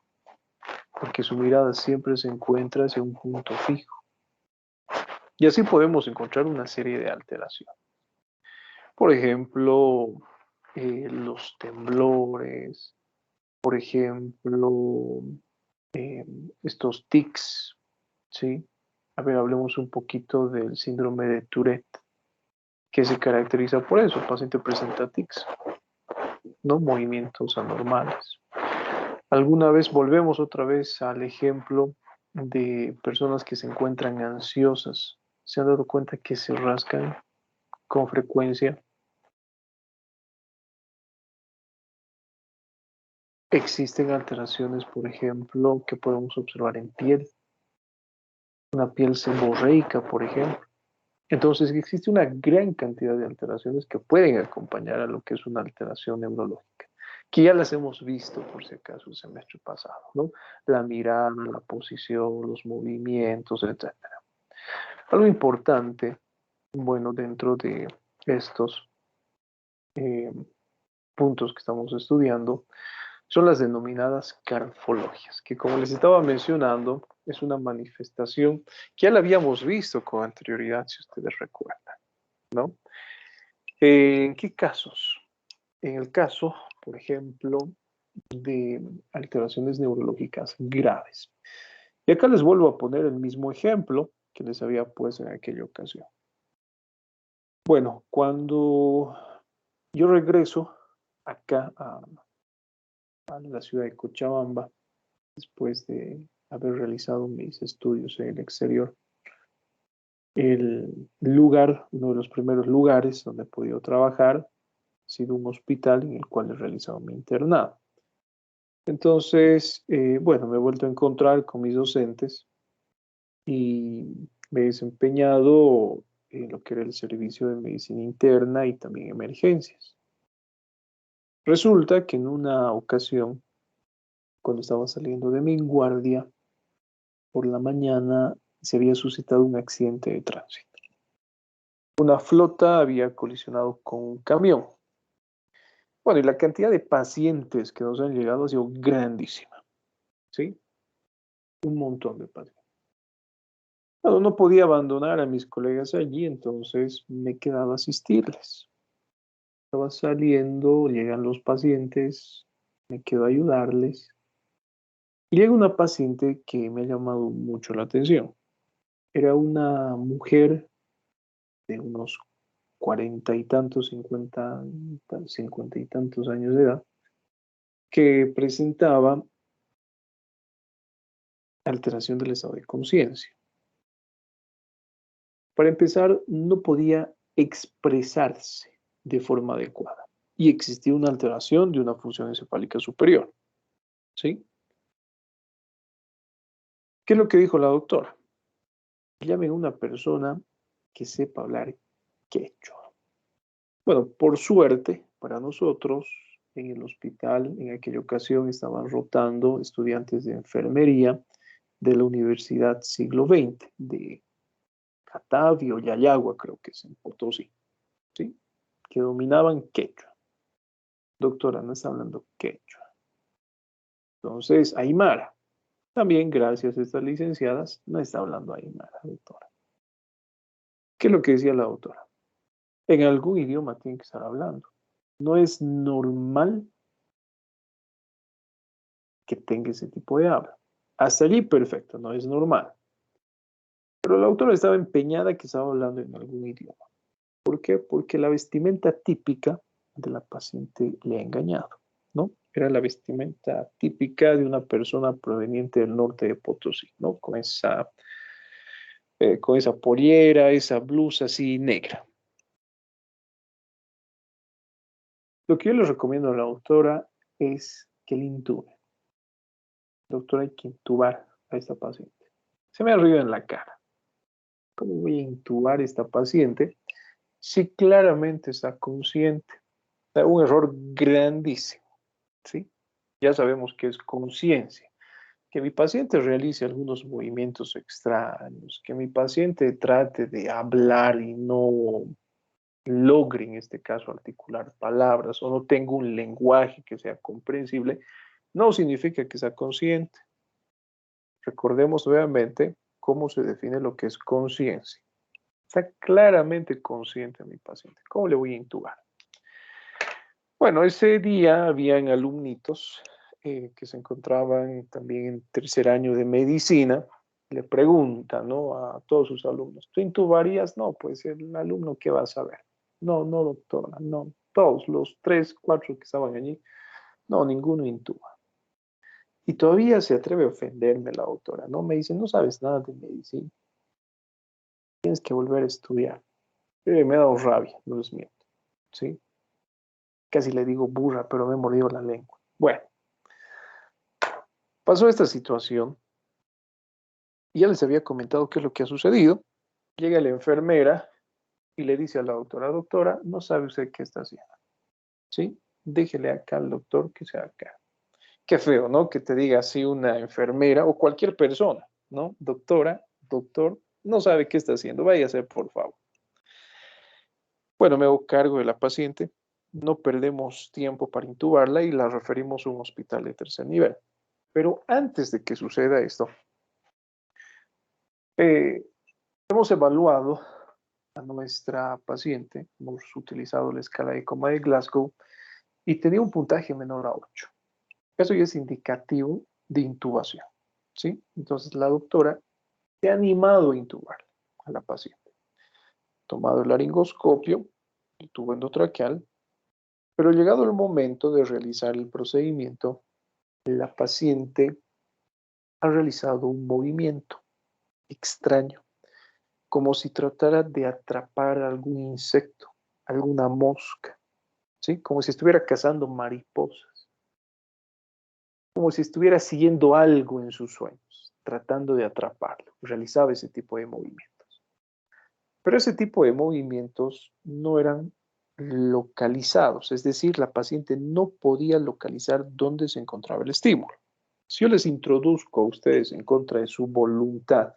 porque su mirada siempre se encuentra hacia un punto fijo. Y así podemos encontrar una serie de alteraciones. Por ejemplo, los temblores, por ejemplo, estos tics, ¿sí? A ver, hablemos un poquito del síndrome de Tourette, que se caracteriza por eso. El paciente presenta tics, ¿no? Movimientos anormales. Alguna vez volvemos otra vez al ejemplo de personas que se encuentran ansiosas. ¿Se han dado cuenta que se rascan con frecuencia? Existen alteraciones, por ejemplo, que podemos observar en piel, una piel seborreica, por ejemplo. Entonces, existe una gran cantidad de alteraciones que pueden acompañar a lo que es una alteración neurológica, que ya las hemos visto, por si acaso, el semestre pasado, ¿no? La mirada, la posición, los movimientos, etc. Algo importante, bueno, dentro de estos eh, puntos que estamos estudiando, son las denominadas carfologias, que como les estaba mencionando, es una manifestación que ya la habíamos visto con anterioridad, si ustedes recuerdan, ¿no? ¿En qué casos? En el caso, por ejemplo, de alteraciones neurológicas graves. Y acá les vuelvo a poner el mismo ejemplo que les había puesto en aquella ocasión. Bueno, cuando yo regreso acá a la ciudad de Cochabamba, después de haber realizado mis estudios en el exterior, El lugar, uno de los primeros lugares donde he podido trabajar, ha sido un hospital en el cual he realizado mi internado. Entonces, bueno, me he vuelto a encontrar con mis docentes y me he desempeñado en lo que era el servicio de medicina interna y también emergencias. Resulta que en una ocasión, cuando estaba saliendo de mi guardia, por la mañana se había suscitado un accidente de tránsito. Una flota había colisionado con un camión. Bueno, y la cantidad de pacientes que nos han llegado ha sido grandísima, ¿sí? Un montón de pacientes. Bueno, no podía abandonar a mis colegas allí, entonces me quedaba a asistirles. Estaba saliendo, llegan los pacientes, me quedo a ayudarles. Y llega una paciente que me ha llamado mucho la atención. Era una mujer de unos 40 y tantos, 50 y tantos años de edad, que presentaba alteración del estado de conciencia. Para empezar, no podía expresarse de forma adecuada y existía una alteración de una función encefálica superior. ¿Sí? ¿Qué es lo que dijo la doctora? Llamen a una persona que sepa hablar quechua. Bueno, por suerte para nosotros, en el hospital, en aquella ocasión estaban rotando estudiantes de enfermería de la Universidad Siglo XX, de Catavi o Yayagua, creo que es en Potosí, ¿sí? Que dominaban quechua. Doctora, no está hablando quechua. Entonces, Aymara. También, gracias a estas licenciadas, no está hablando Aymara, doctora. ¿Qué es lo que decía la doctora? En algún idioma tiene que estar hablando. No es normal que tenga ese tipo de habla. Hasta allí, perfecto, no es normal. Pero la autora estaba empeñada que estaba hablando en algún idioma. ¿Por qué? Porque la vestimenta típica de la paciente le ha engañado, ¿no? Era la vestimenta típica de una persona proveniente del norte de Potosí, ¿no? Con esa pollera, esa blusa así negra. Lo que yo le recomiendo a la doctora es que le intube. Doctora, hay que intubar a esta paciente. Se me ha ruido en la cara. ¿Cómo voy a intubar a esta paciente si claramente está consciente? O sea, un error grandísimo, ¿sí? Ya sabemos que es conciencia. Que mi paciente realice algunos movimientos extraños, que mi paciente trate de hablar y no logre, en este caso, articular palabras o no tenga un lenguaje que sea comprensible, no significa que sea consciente. Recordemos nuevamente cómo se define lo que es conciencia. Está claramente consciente mi paciente. ¿Cómo le voy a intubar? Bueno, ese día habían alumnitos que se encontraban también en tercer año de medicina. Le preguntan, ¿no? A todos sus alumnos, ¿tú intubarías? No, pues el alumno, ¿qué va a saber? No, no, doctora, no. Todos, los 3, 4 que estaban allí, no, ninguno intuba. Y todavía se atreve a ofenderme la doctora, ¿no? Me dice, no sabes nada de medicina. Tienes que volver a estudiar. Me ha dado rabia, no les miento, ¿sí? Casi le digo burra, pero me he mordido la lengua. Bueno, pasó esta situación y ya les había comentado qué es lo que ha sucedido. Llega la enfermera y le dice a la doctora, doctora, no sabe usted qué está haciendo, ¿sí? Déjele acá al doctor que sea acá. Qué feo, ¿no? Que te diga así una enfermera o cualquier persona, ¿no? Doctora, doctor, no sabe qué está haciendo, váyase por favor. Bueno, me hago cargo de la paciente, no perdemos tiempo para intubarla y la referimos a un hospital de tercer nivel. Pero antes de que suceda esto, hemos evaluado a nuestra paciente, hemos utilizado la escala de coma de Glasgow y tenía un puntaje menor a 8. Eso ya es indicativo de intubación, ¿sí? Entonces la doctora se ha animado a intubar a la paciente. Tomado el laringoscopio, el tubo endotraqueal, pero llegado el momento de realizar el procedimiento, la paciente ha realizado un movimiento extraño. como si tratara de atrapar algún insecto, alguna mosca, ¿sí? Como si estuviera cazando mariposas, como si estuviera siguiendo algo en sus sueños, tratando de atraparlo. Realizaba ese tipo de movimientos. Pero ese tipo de movimientos no eran localizados, es decir, la paciente no podía localizar dónde se encontraba el estímulo. Si yo les introduzco a ustedes en contra de su voluntad,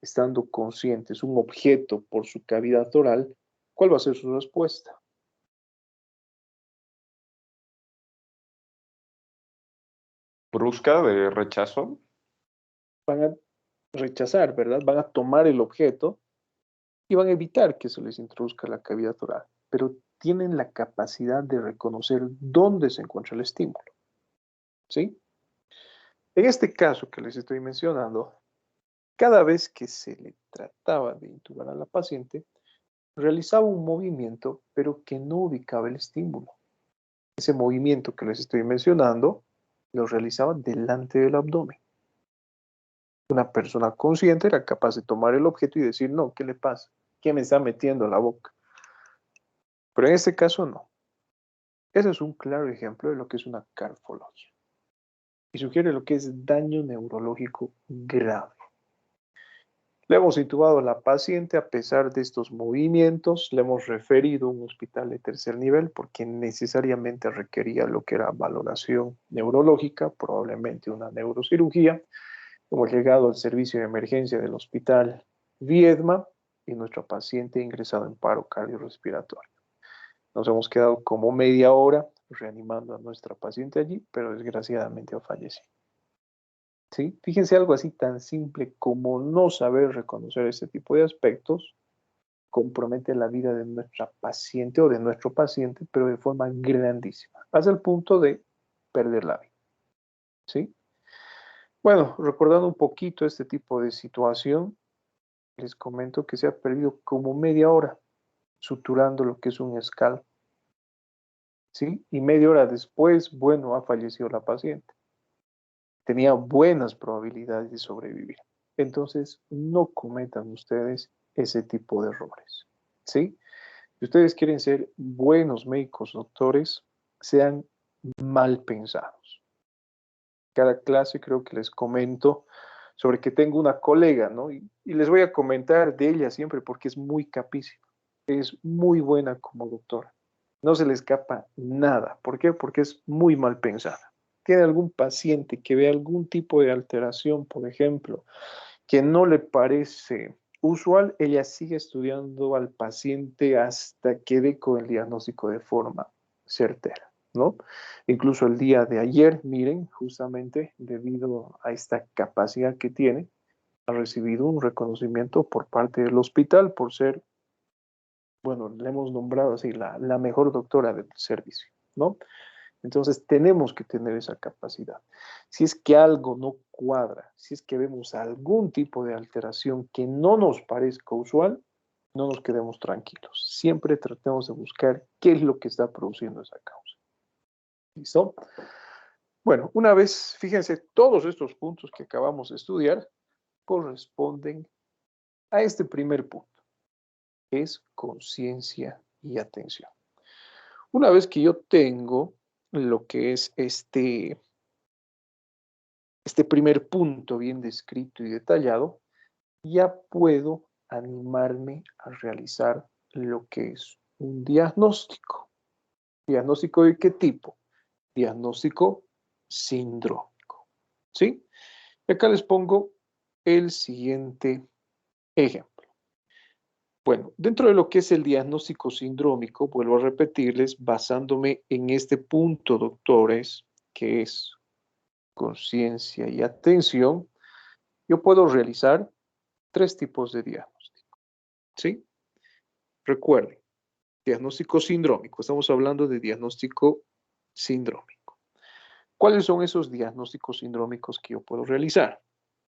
estando conscientes, un objeto por su cavidad oral, ¿cuál va a ser su respuesta? Brusca de rechazo. Van a rechazar, ¿verdad? Van a tomar el objeto y van a evitar que se les introduzca la cavidad oral, pero tienen la capacidad de reconocer dónde se encuentra el estímulo, ¿sí? En este caso que les estoy mencionando, cada vez que se le trataba de intubar a la paciente, realizaba un movimiento, pero que no ubicaba el estímulo. Ese movimiento que les estoy mencionando, lo realizaba delante del abdomen. Una persona consciente era capaz de tomar el objeto y decir, no, ¿qué le pasa? ¿Qué me está metiendo en la boca? Pero en este caso no. Ese es un claro ejemplo de lo que es una carfologia. Y sugiere lo que es daño neurológico grave. Le hemos intubado a la paciente a pesar de estos movimientos, le hemos referido a un hospital de tercer nivel porque necesariamente requería lo que era valoración neurológica, probablemente una neurocirugía. Hemos llegado al servicio de emergencia del hospital Viedma y nuestra paciente ha ingresado en paro cardiorrespiratorio. Nos hemos quedado como media hora reanimando a nuestra paciente allí, pero desgraciadamente ha fallecido. ¿Sí? Fíjense, algo así tan simple como no saber reconocer este tipo de aspectos compromete la vida de nuestra paciente o de nuestro paciente, pero de forma grandísima, hasta el punto de perder la vida. ¿Sí? Bueno, recordando un poquito este tipo de situación, les comento que se ha perdido como media hora suturando lo que es un escalpo. ¿Sí? Y media hora después, bueno, ha fallecido la paciente. Tenía buenas probabilidades de sobrevivir. Entonces, no cometan ustedes ese tipo de errores. ¿Sí? Si ustedes quieren ser buenos médicos, doctores, sean mal pensados. Cada clase creo que les comento sobre que tengo una colega, ¿no? Y les voy a comentar de ella siempre porque es muy capísima. Es muy buena como doctora. No se le escapa nada. ¿Por qué? Porque es muy mal pensada. Tiene algún paciente que ve algún tipo de alteración, por ejemplo, que no le parece usual, ella sigue estudiando al paciente hasta que dé con el diagnóstico de forma certera, ¿no? Incluso el día de ayer, miren, justamente debido a esta capacidad que tiene, ha recibido un reconocimiento por parte del hospital por ser, bueno, le hemos nombrado así, la mejor doctora del servicio, ¿no? Entonces tenemos que tener esa capacidad. Si es que algo no cuadra, si es que vemos algún tipo de alteración que no nos parezca usual, no nos quedemos tranquilos. Siempre tratemos de buscar qué es lo que está produciendo esa causa. ¿Listo? Bueno, una vez, fíjense, todos estos puntos que acabamos de estudiar corresponden a este primer punto, que es conciencia y atención. Una vez que yo tengo lo que es este primer punto bien descrito y detallado, ya puedo animarme a realizar lo que es un diagnóstico. ¿Diagnóstico de qué tipo? Diagnóstico sindrómico. ¿Sí? Y acá les pongo el siguiente ejemplo. Bueno, dentro de lo que es el diagnóstico sindrómico, vuelvo a repetirles, basándome en este punto, doctores, que es conciencia y atención, yo puedo realizar 3 tipos de diagnóstico. ¿Sí? Recuerden, diagnóstico sindrómico. Estamos hablando de diagnóstico sindrómico. ¿Cuáles son esos diagnósticos sindrómicos que yo puedo realizar?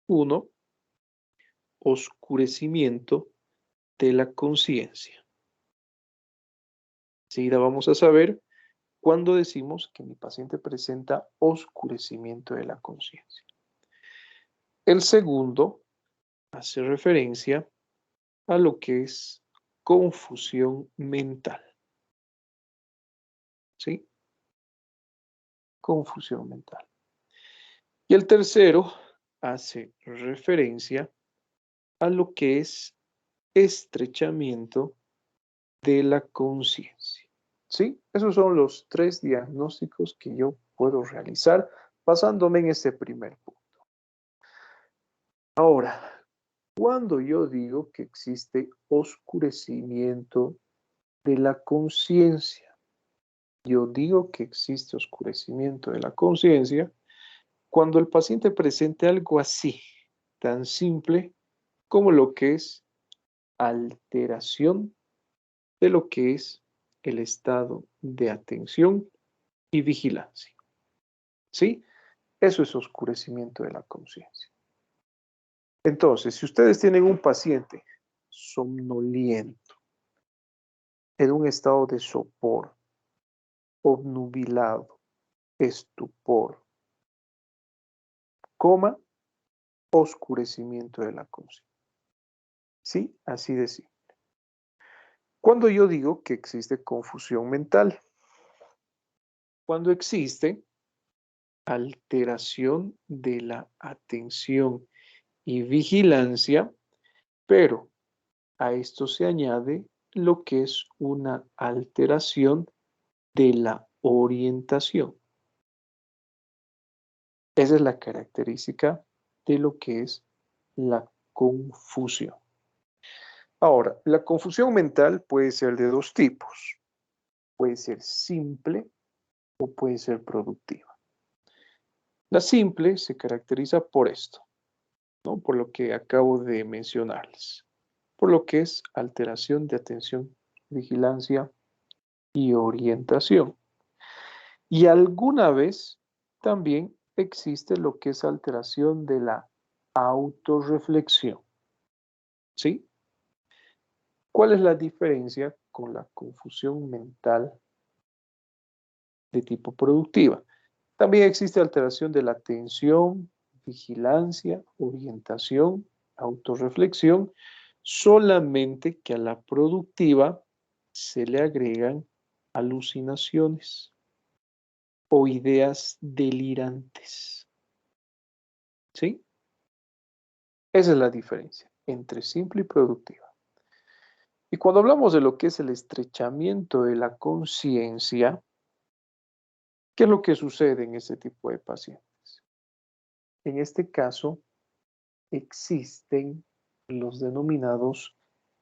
1, oscurecimiento de la conciencia. Enseguida vamos a saber cuándo decimos que mi paciente presenta oscurecimiento de la conciencia. El segundo hace referencia a lo que es confusión mental. ¿Sí? Confusión mental. Y el tercero hace referencia a lo que es estrechamiento de la conciencia. ¿Sí? Esos son los 3 diagnósticos que yo puedo realizar basándome en este primer punto. Ahora, cuando yo digo que existe oscurecimiento de la conciencia, yo digo que existe oscurecimiento de la conciencia cuando el paciente presente algo así, tan simple como lo que es alteración de lo que es el estado de atención y vigilancia. ¿Sí? Eso es oscurecimiento de la conciencia. Entonces, si ustedes tienen un paciente somnoliento, en un estado de sopor, obnubilado, estupor, coma, oscurecimiento de la conciencia. ¿Sí? Así de simple. Cuando yo digo que existe confusión mental, cuando existe alteración de la atención y vigilancia, pero a esto se añade lo que es una alteración de la orientación. Esa es la característica de lo que es la confusión. Ahora, la confusión mental puede ser de 2 tipos. Puede ser simple o puede ser productiva. La simple se caracteriza por esto, ¿no? Por lo que acabo de mencionarles, por lo que es alteración de atención, vigilancia y orientación. Y alguna vez también existe lo que es alteración de la autorreflexión. ¿Sí? ¿Cuál es la diferencia con la confusión mental de tipo productiva? También existe alteración de la atención, vigilancia, orientación, autorreflexión, solamente que a la productiva se le agregan alucinaciones o ideas delirantes. ¿Sí? Esa es la diferencia entre simple y productiva. Y cuando hablamos de lo que es el estrechamiento de la conciencia, ¿qué es lo que sucede en este tipo de pacientes? En este caso, existen los denominados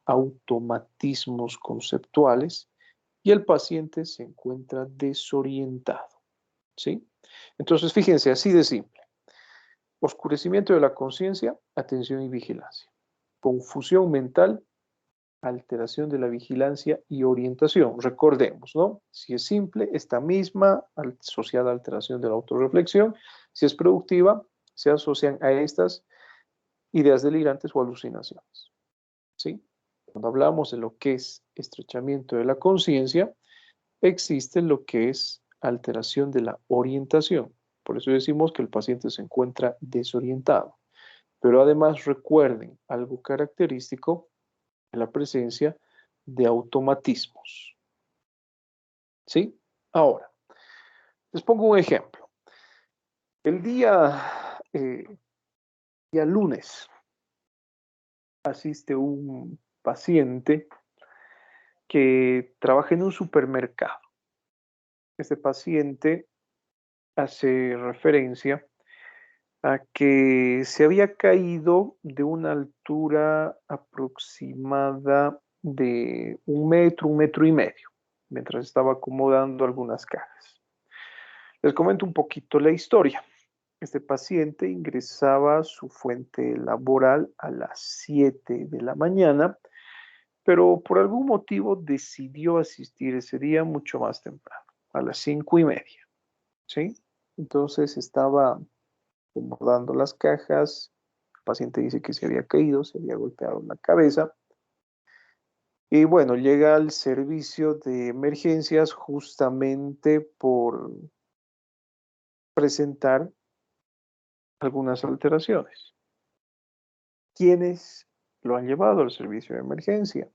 automatismos conceptuales y el paciente se encuentra desorientado. ¿Sí? Entonces, fíjense, así de simple. Oscurecimiento de la conciencia, atención y vigilancia. Confusión mental, alteración de la vigilancia y orientación. Recordemos, ¿no? Si es simple, esta misma asociada a alteración de la autorreflexión. Si es productiva, se asocian a estas ideas delirantes o alucinaciones. ¿Sí? Cuando hablamos de lo que es estrechamiento de la conciencia, existe lo que es alteración de la orientación. Por eso decimos que el paciente se encuentra desorientado. Pero además recuerden algo característico de la presencia de automatismos. ¿Sí? Ahora, les pongo un ejemplo. El día lunes asiste un paciente que trabaja en un supermercado. Este paciente hace referencia a que se había caído de una altura aproximada de 1 metro y medio, mientras estaba acomodando algunas cajas. Les comento un poquito la historia. Este paciente ingresaba a su fuente laboral a las 7 de la mañana, pero por algún motivo decidió asistir ese día mucho más temprano, a las 5:30. ¿Sí? Entonces estaba acomodando las cajas. El paciente dice que se había caído, se había golpeado en la cabeza. Y bueno, llega al servicio de emergencias justamente por presentar algunas alteraciones. ¿Quiénes lo han llevado al servicio de emergencia.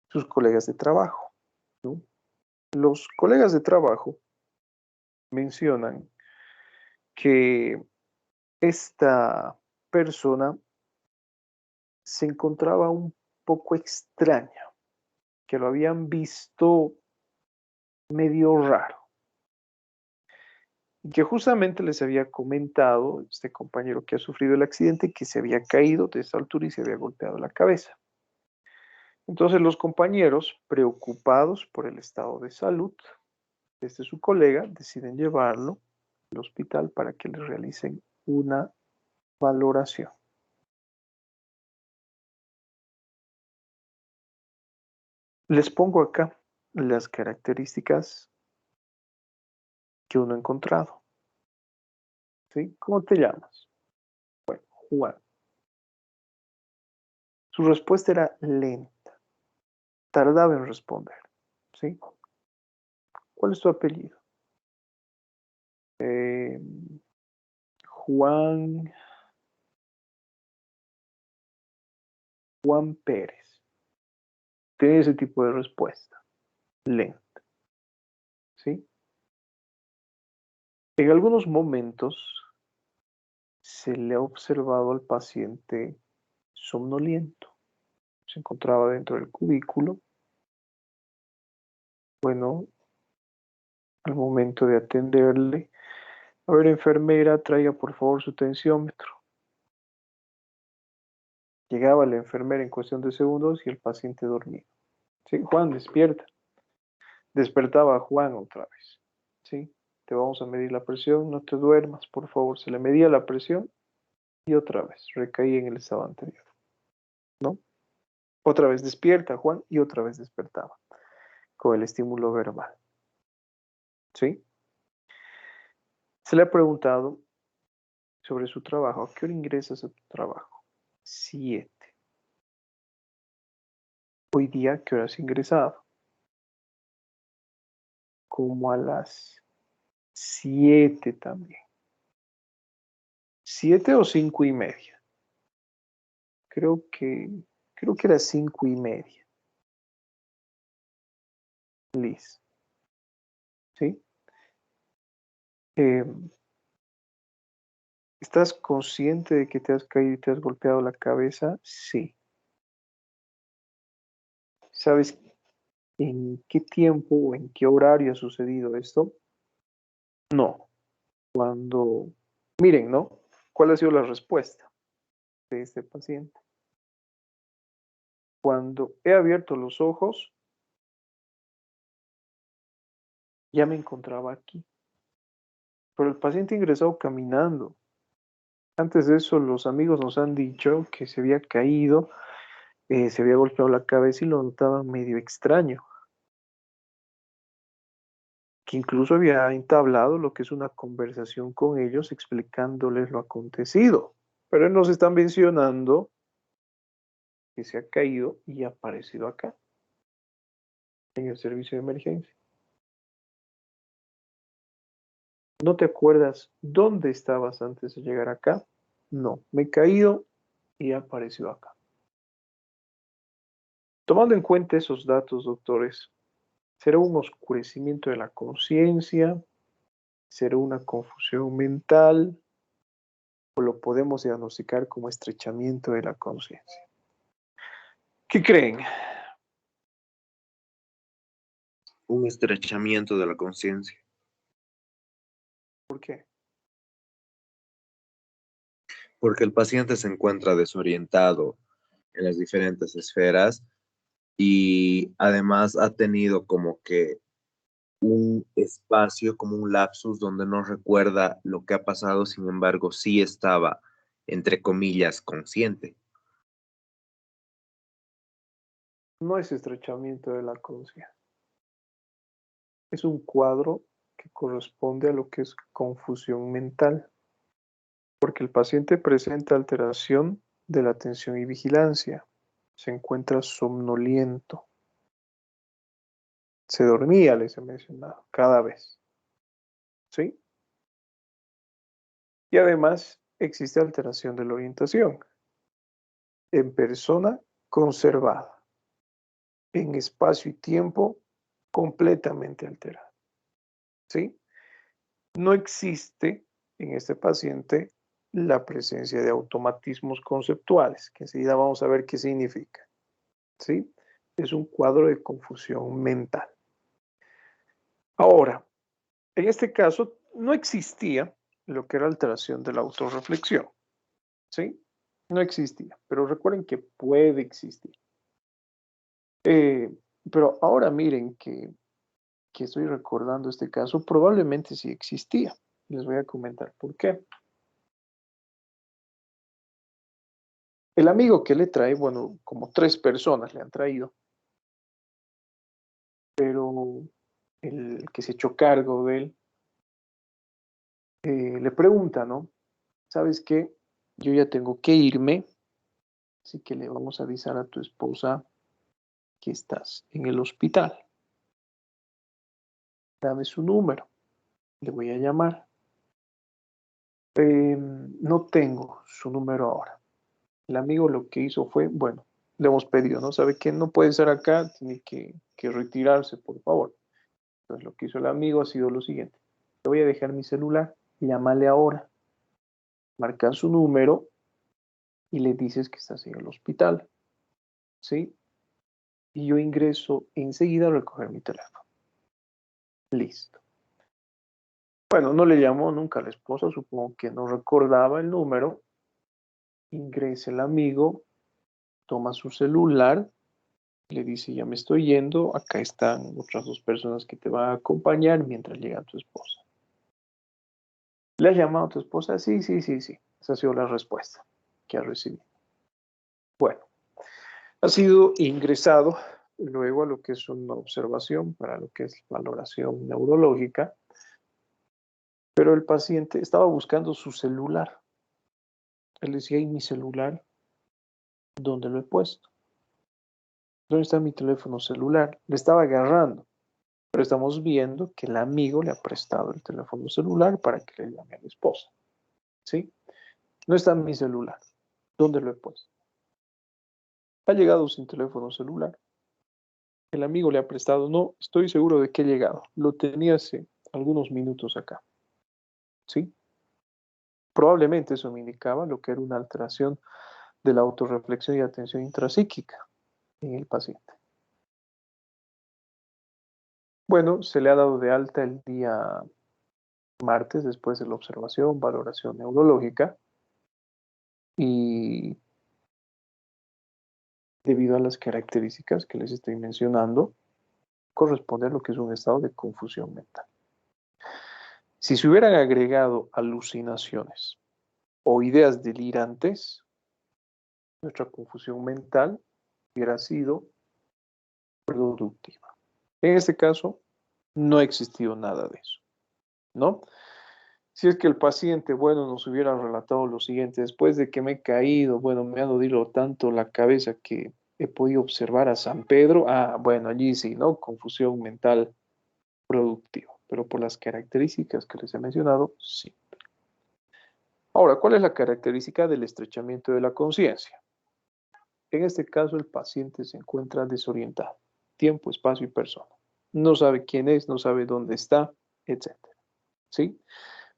Sus colegas de trabajo, ¿no? Los colegas de trabajo mencionan que esta persona se encontraba un poco extraña, que lo habían visto medio raro. Y que justamente les había comentado este compañero que ha sufrido el accidente que se había caído de esa altura y se había golpeado la cabeza. Entonces los compañeros, preocupados por el estado de salud de su colega, deciden llevarlo al hospital para que le realicen una valoración. Les pongo acá las características que uno ha encontrado. ¿Sí? ¿Cómo te llamas? Bueno, Juan. Su respuesta era lenta, tardaba en responder. ¿Sí? ¿Cuál es tu apellido? Juan Pérez. Tiene ese tipo de respuesta, lenta. ¿Sí? En algunos momentos se le ha observado al paciente somnoliento. Se encontraba dentro del cubículo. Bueno, al momento de atenderle, a ver, enfermera, traiga por favor su tensiómetro. Llegaba la enfermera en cuestión de segundos y el paciente dormía. ¿Sí? Juan, despierta. Despertaba a Juan otra vez. ¿Sí? Te vamos a medir la presión, no te duermas, por favor. Se le medía la presión y otra vez recaía en el estado anterior. ¿No? Otra vez despierta Juan y otra vez despertaba con el estímulo verbal. ¿Sí? Se le ha preguntado sobre su trabajo. ¿A qué hora ingresas a tu trabajo? 7. Hoy día, ¿a qué hora has ingresado? Como a las 7 también. 7 o 5:30. Creo que era 5:30. Liz. ¿Sí? ¿Estás consciente de que te has caído y te has golpeado la cabeza? Sí. ¿Sabes en qué tiempo o en qué horario ha sucedido esto? No. Miren, ¿no? ¿Cuál ha sido la respuesta de este paciente? Cuando he abierto los ojos, ya me encontraba aquí. Pero el paciente ingresado caminando. Antes de eso, los amigos nos han dicho que se había caído, se había golpeado la cabeza y lo notaban medio extraño. Que incluso había entablado lo que es una conversación con ellos explicándoles lo acontecido. Pero nos están mencionando que se ha caído y ha aparecido acá, en el servicio de emergencia. ¿No te acuerdas dónde estabas antes de llegar acá? No, me he caído y ha aparecido acá. Tomando en cuenta esos datos, doctores, ¿será un oscurecimiento de la conciencia? ¿Será una confusión mental? ¿O lo podemos diagnosticar como estrechamiento de la conciencia? ¿Qué creen? Un estrechamiento de la conciencia, ¿Por qué? porque el paciente se encuentra desorientado en las diferentes esferas y además ha tenido como que un espacio, como un lapsus donde no recuerda lo que ha pasado, sin embargo, sí estaba, entre comillas, consciente. No es estrechamiento de la conciencia. Es un cuadro que corresponde a lo que es confusión mental, porque el paciente presenta alteración de la atención y vigilancia. Se encuentra somnoliento. Se dormía, les he mencionado, cada vez. ¿Sí? Y además existe alteración de la orientación. en persona conservada, en espacio y tiempo completamente alterada. ¿Sí? No existe en este paciente la presencia de automatismos conceptuales, que enseguida vamos a ver qué significa. ¿Sí? Es un cuadro de confusión mental. Ahora, en este caso no existía lo que era alteración de la autorreflexión. ¿Sí? No existía, pero recuerden que puede existir. Pero ahora miren que estoy recordando este caso, probablemente sí existía. Les voy a comentar por qué. El amigo que le trae, bueno, como 3 personas le han traído, pero el que se echó cargo de él le pregunta, ¿no? ¿Sabes qué? Yo ya tengo que irme, así que le vamos a avisar a tu esposa que estás en el hospital. Dame su número, le voy a llamar. No tengo su número ahora. El amigo lo que hizo fue, bueno, le hemos pedido, ¿no? ¿Sabe qué? No puede estar acá, tiene que retirarse, por favor. Entonces lo que hizo el amigo ha sido lo siguiente. Te voy a dejar mi celular, llámale ahora, marca su número y le dices que estás en el hospital, ¿sí? Y yo ingreso enseguida a recoger mi teléfono. Listo. Bueno, no le llamó nunca a la esposa, supongo que no recordaba el número. Ingresa el amigo, toma su celular, le dice, ya me estoy yendo, acá están otras 2 personas que te van a acompañar mientras llega tu esposa. ¿Le has llamado a tu esposa? Sí, sí, sí, sí. Esa ha sido la respuesta que ha recibido. Bueno, ha sido ingresado luego a lo que es una observación para lo que es valoración neurológica, pero el paciente estaba buscando su celular. Él decía, ¿y mi celular? ¿Dónde lo he puesto? ¿Dónde está mi teléfono celular? Le estaba agarrando, pero estamos viendo que el amigo le ha prestado el teléfono celular para que le llame a la esposa. ¿Sí? No está en mi celular. ¿Dónde lo he puesto? Ha llegado sin teléfono celular. El amigo le ha prestado. No, estoy seguro de que ha llegado. Lo tenía hace algunos minutos acá. ¿Sí? Probablemente eso me indicaba lo que era una alteración de la autorreflexión y atención intrapsíquica en el paciente. Bueno, se le ha dado de alta el día martes después de la observación, valoración neurológica y debido a las características que les estoy mencionando, corresponde a lo que es un estado de confusión mental. Si se hubieran agregado alucinaciones o ideas delirantes, nuestra confusión mental hubiera sido productiva. En este caso, no ha existido nada de eso, ¿no? Si es que el paciente, bueno, nos hubiera relatado lo siguiente, después de que me he caído, bueno, me ha dolido tanto la cabeza que he podido observar a San Pedro, bueno, allí sí, ¿no? Confusión mental productiva, pero por las características que les he mencionado, sí. Ahora, ¿cuál es la característica del estrechamiento de la conciencia? En este caso, el paciente se encuentra desorientado, tiempo, espacio y persona. No sabe quién es, no sabe dónde está, etc. ¿Sí?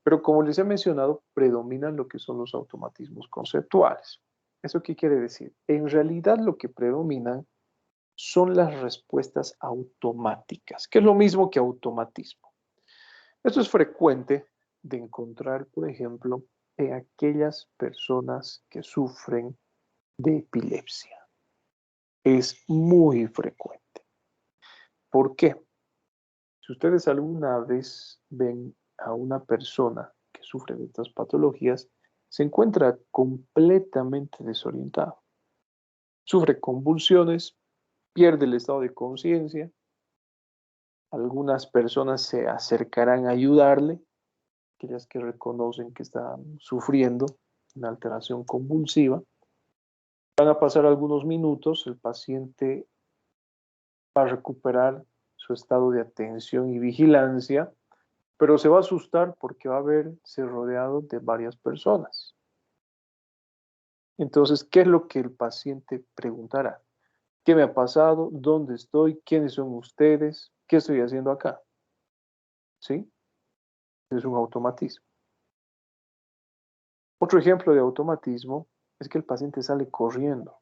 Pero como les he mencionado, predominan lo que son los automatismos conceptuales. ¿Eso qué quiere decir? En realidad lo que predominan son las respuestas automáticas, que es lo mismo que automatismo. Esto es frecuente de encontrar, por ejemplo, en aquellas personas que sufren de epilepsia. Es muy frecuente. ¿Por qué? Si ustedes alguna vez ven a una persona que sufre de estas patologías, se encuentra completamente desorientado. Sufre convulsiones, pierde el estado de conciencia. Algunas personas se acercarán a ayudarle, aquellas que reconocen que están sufriendo una alteración convulsiva. Van a pasar algunos minutos, el paciente va a recuperar su estado de atención y vigilancia, pero se va a asustar porque va a verse rodeado de varias personas. Entonces, ¿qué es lo que el paciente preguntará? ¿Qué me ha pasado? ¿Dónde estoy? ¿Quiénes son ustedes? ¿Qué estoy haciendo acá? ¿Sí? Es un automatismo. Otro ejemplo de automatismo es que el paciente sale corriendo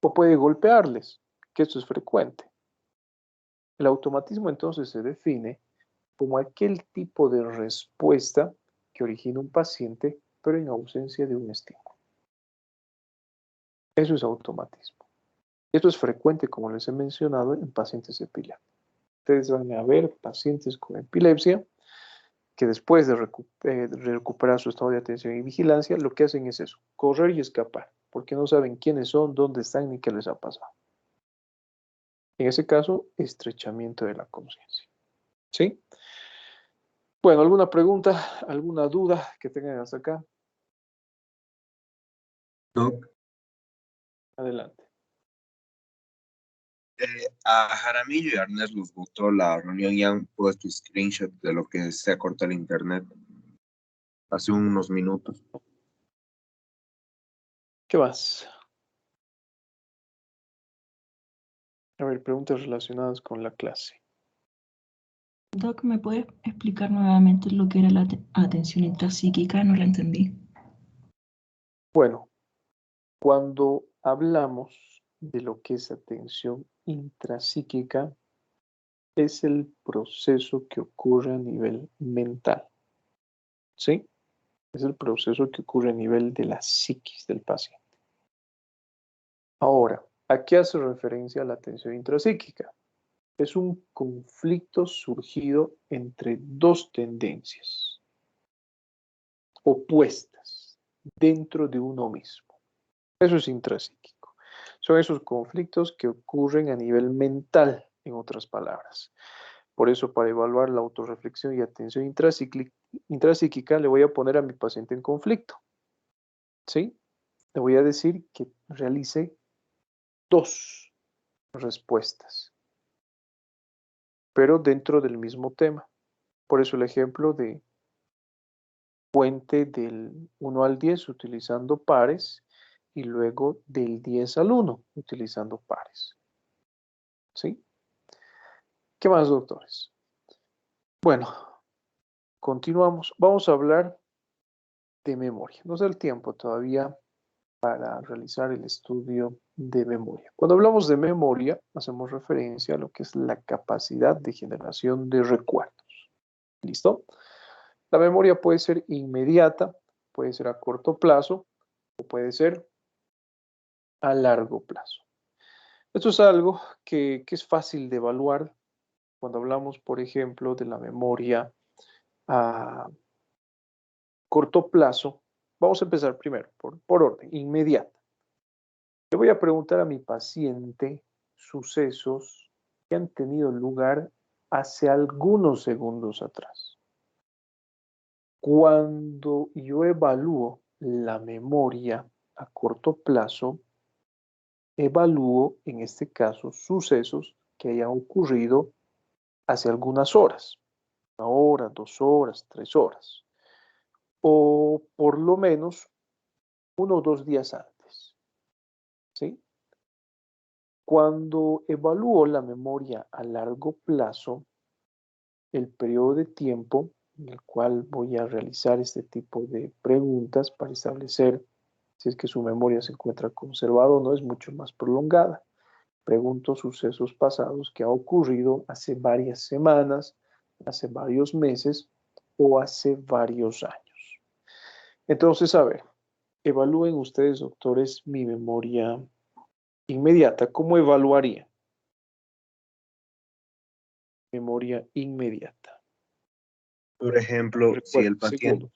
o puede golpearles, que esto es frecuente. El automatismo entonces se define como aquel tipo de respuesta que origina un paciente, pero en ausencia de un estímulo. Eso es automatismo. Esto es frecuente, como les he mencionado, en pacientes epilépticos. Ustedes van a ver pacientes con epilepsia que después de recuperar su estado de atención y vigilancia, lo que hacen es eso, correr y escapar, porque no saben quiénes son, dónde están ni qué les ha pasado. En ese caso, estrechamiento de la conciencia. ¿Sí? Bueno, ¿alguna pregunta, alguna duda que tengan hasta acá? Doc, Adelante. a Jaramillo y a Ernest les gustó la reunión y han puesto screenshot de lo que se ha cortado el internet hace unos minutos. ¿Qué más? A ver, preguntas relacionadas con la clase. Doc, ¿me puedes explicar nuevamente lo que era la atención intrapsíquica? No la entendí. Bueno, cuando hablamos de lo que es atención intrapsíquica, es el proceso que ocurre a nivel mental. ¿Sí? Es el proceso que ocurre a nivel de la psiquis del paciente. Ahora, ¿a qué hace referencia la atención intrapsíquica? Es un conflicto surgido entre dos tendencias opuestas dentro de uno mismo. Eso es intrapsíquico. Son esos conflictos que ocurren a nivel mental, en otras palabras. Por eso, para evaluar la autorreflexión y atención intrapsíquica, le voy a poner a mi paciente en conflicto. ¿Sí? Le voy a decir que realice dos respuestas, pero dentro del mismo tema. Por eso el ejemplo de cuente del 1 al 10 utilizando pares y luego del 10 al 1 utilizando pares. ¿Sí? ¿Qué más, doctores? Bueno, continuamos. Vamos a hablar de memoria. Nos da el tiempo todavía para realizar el estudio de memoria. Cuando hablamos de memoria, hacemos referencia a lo que es la capacidad de generación de recuerdos. ¿Listo? La memoria puede ser inmediata, puede ser a corto plazo o puede ser a largo plazo. Esto es algo que es fácil de evaluar cuando hablamos, por ejemplo, de la memoria a corto plazo. Vamos a empezar primero por orden, inmediata. Le voy a preguntar a mi paciente sucesos que han tenido lugar hace algunos segundos atrás. Cuando yo evalúo la memoria a corto plazo, evalúo en este caso sucesos que hayan ocurrido hace algunas horas, 1 hora, 2 horas, 3 horas, o por lo menos 1 o 2 días antes. ¿Sí? Cuando evalúo la memoria a largo plazo, el periodo de tiempo en el cual voy a realizar este tipo de preguntas para establecer si es que su memoria se encuentra conservada o no, es mucho más prolongada. Pregunto sucesos pasados que ha ocurrido hace varias semanas, hace varios meses o hace varios años. Entonces, a ver, evalúen ustedes, doctores, mi memoria inmediata. ¿Cómo evaluaría? Memoria inmediata. Por ejemplo, Recuerden, segundos.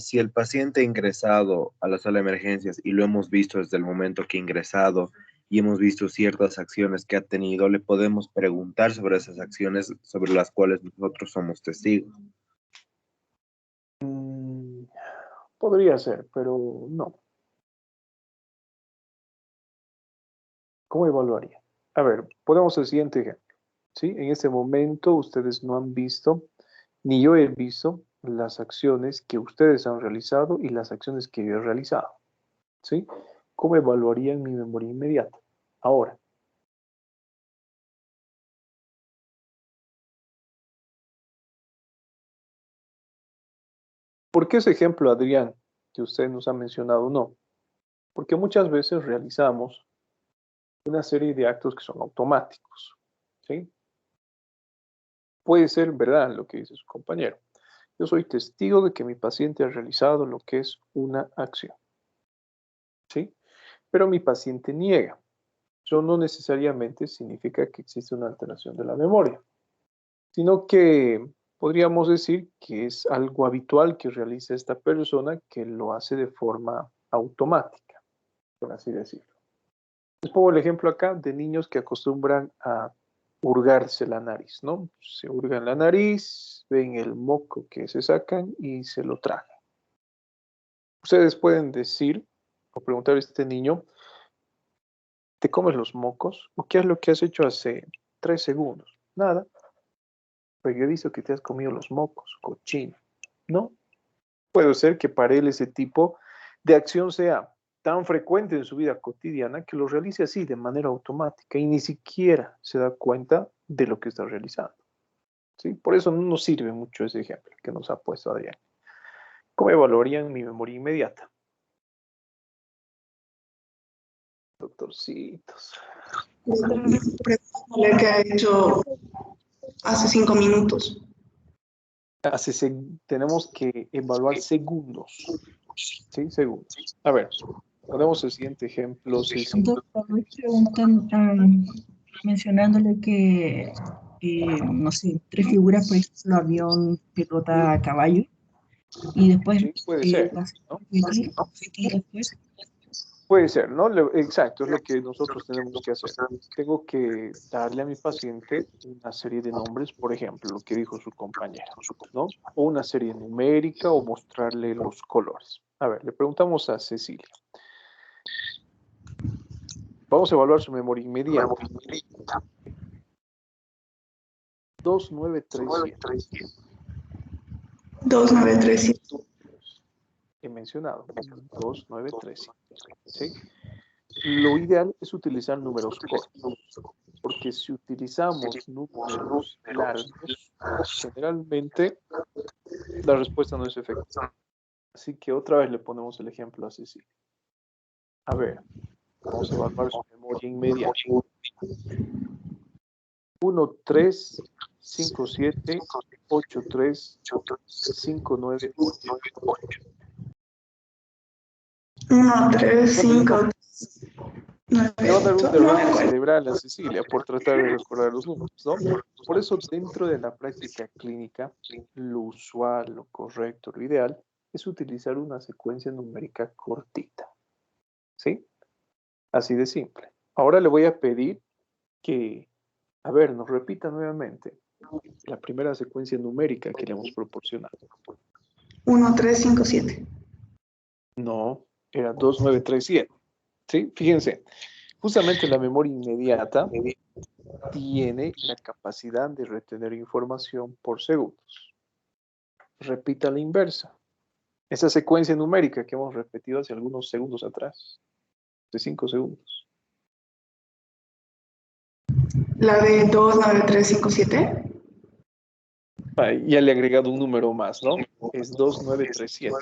Si el paciente ha ingresado a la sala de emergencias y lo hemos visto desde el momento que ha ingresado y hemos visto ciertas acciones que ha tenido, le podemos preguntar sobre esas acciones sobre las cuales nosotros somos testigos. Podría ser, pero no. ¿Cómo evaluaría? A ver, ponemos el siguiente ejemplo. ¿Sí? En este momento ustedes no han visto, ni yo he visto, las acciones que ustedes han realizado y las acciones que yo he realizado. ¿Sí? ¿Cómo evaluarían mi memoria inmediata? Ahora, ¿por qué ese ejemplo, Adrián, que usted nos ha mencionado, no? Porque muchas veces realizamos una serie de actos que son automáticos. ¿Sí? Puede ser verdad lo que dice su compañero. Yo soy testigo de que mi paciente ha realizado lo que es una acción. ¿Sí? Pero mi paciente niega. Eso no necesariamente significa que existe una alteración de la memoria, sino que podríamos decir que es algo habitual que realiza esta persona que lo hace de forma automática, por así decirlo. Les pongo el ejemplo acá de niños que acostumbran a hurgarse la nariz, ¿no? Se hurgan la nariz, ven el moco que se sacan y se lo tragan. Ustedes pueden decir o preguntar a este niño, ¿te comes los mocos? ¿O qué es lo que has hecho hace 3 segundos? Nada. Pero yo he visto que te has comido los mocos, cochino. No. Puede ser que para él ese tipo de acción sea tan frecuente en su vida cotidiana que lo realice así de manera automática y ni siquiera se da cuenta de lo que está realizando. ¿Sí? Por eso no nos sirve mucho ese ejemplo que nos ha puesto Adrián. ¿Cómo evaluarían mi memoria inmediata? Doctorcitos. Pregúntale qué ha hecho hace 5 minutos. Tenemos que evaluar segundos. ¿Sí? Segundos. A ver, ponemos el siguiente ejemplo. Doctor, me preguntan, mencionándole que, no sé, 3 figuras, por ejemplo, avión, pelota, caballo, y después Sí, puede ser, ¿no? después. Puede ser, ¿no? Exacto, es lo que nosotros tenemos que hacer. Tengo que darle a mi paciente una serie de nombres, por ejemplo, lo que dijo su compañera, ¿no? O una serie numérica o mostrarle los colores. A ver, le preguntamos a Cecilia. Vamos a evaluar su memoria inmediata. 2937. 2937. He mencionado, 2937. ¿Sí? Lo ideal es utilizar números cortos, porque si utilizamos números largos, generalmente la respuesta no es efectiva. Así que otra vez le ponemos el ejemplo a Cecilia. A ver, vamos a evaluar su memoria inmediata. 1, 3, 5, 7, 8, 3, 5, 9, 8. 1, 3, 5, 9, Le va a dar un 8, derrame cerebral a Cecilia por tratar de recordar los números, ¿no? Por eso, dentro de la práctica clínica, lo usual, lo correcto, lo ideal es utilizar una secuencia numérica cortita. ¿Sí? Así de simple. Ahora le voy a pedir que, a ver, nos repita nuevamente la primera secuencia numérica que le hemos proporcionado. 1, 3, 5, 7. No, era 2937. ¿Sí? Fíjense, justamente la memoria inmediata tiene la capacidad de retener información por segundos. Repita la inversa. Esa secuencia numérica que hemos repetido hace algunos segundos atrás, de 5 segundos. La de 2, 9, 3, 5, 7. Ya le he agregado un número más, ¿no? Es 2937.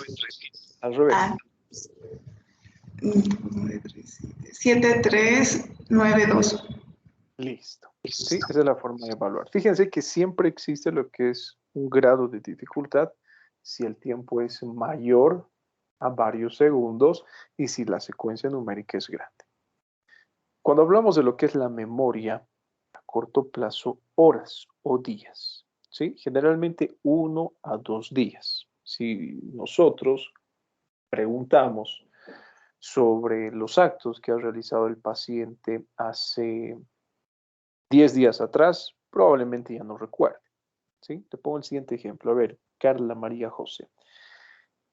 Al revés. 7, 3, 9, 2. Listo. Sí, esa es la forma de evaluar. Fíjense que siempre existe lo que es un grado de dificultad si el tiempo es mayor a varios segundos y si la secuencia numérica es grande. Cuando hablamos de lo que es la memoria a corto plazo, horas o días, ¿sí? Generalmente 1 a 2 días. Si nosotros preguntamos sobre los actos que ha realizado el paciente hace 10 días atrás, probablemente ya no recuerde. ¿Sí? Te pongo el siguiente ejemplo. A ver, Carla María José.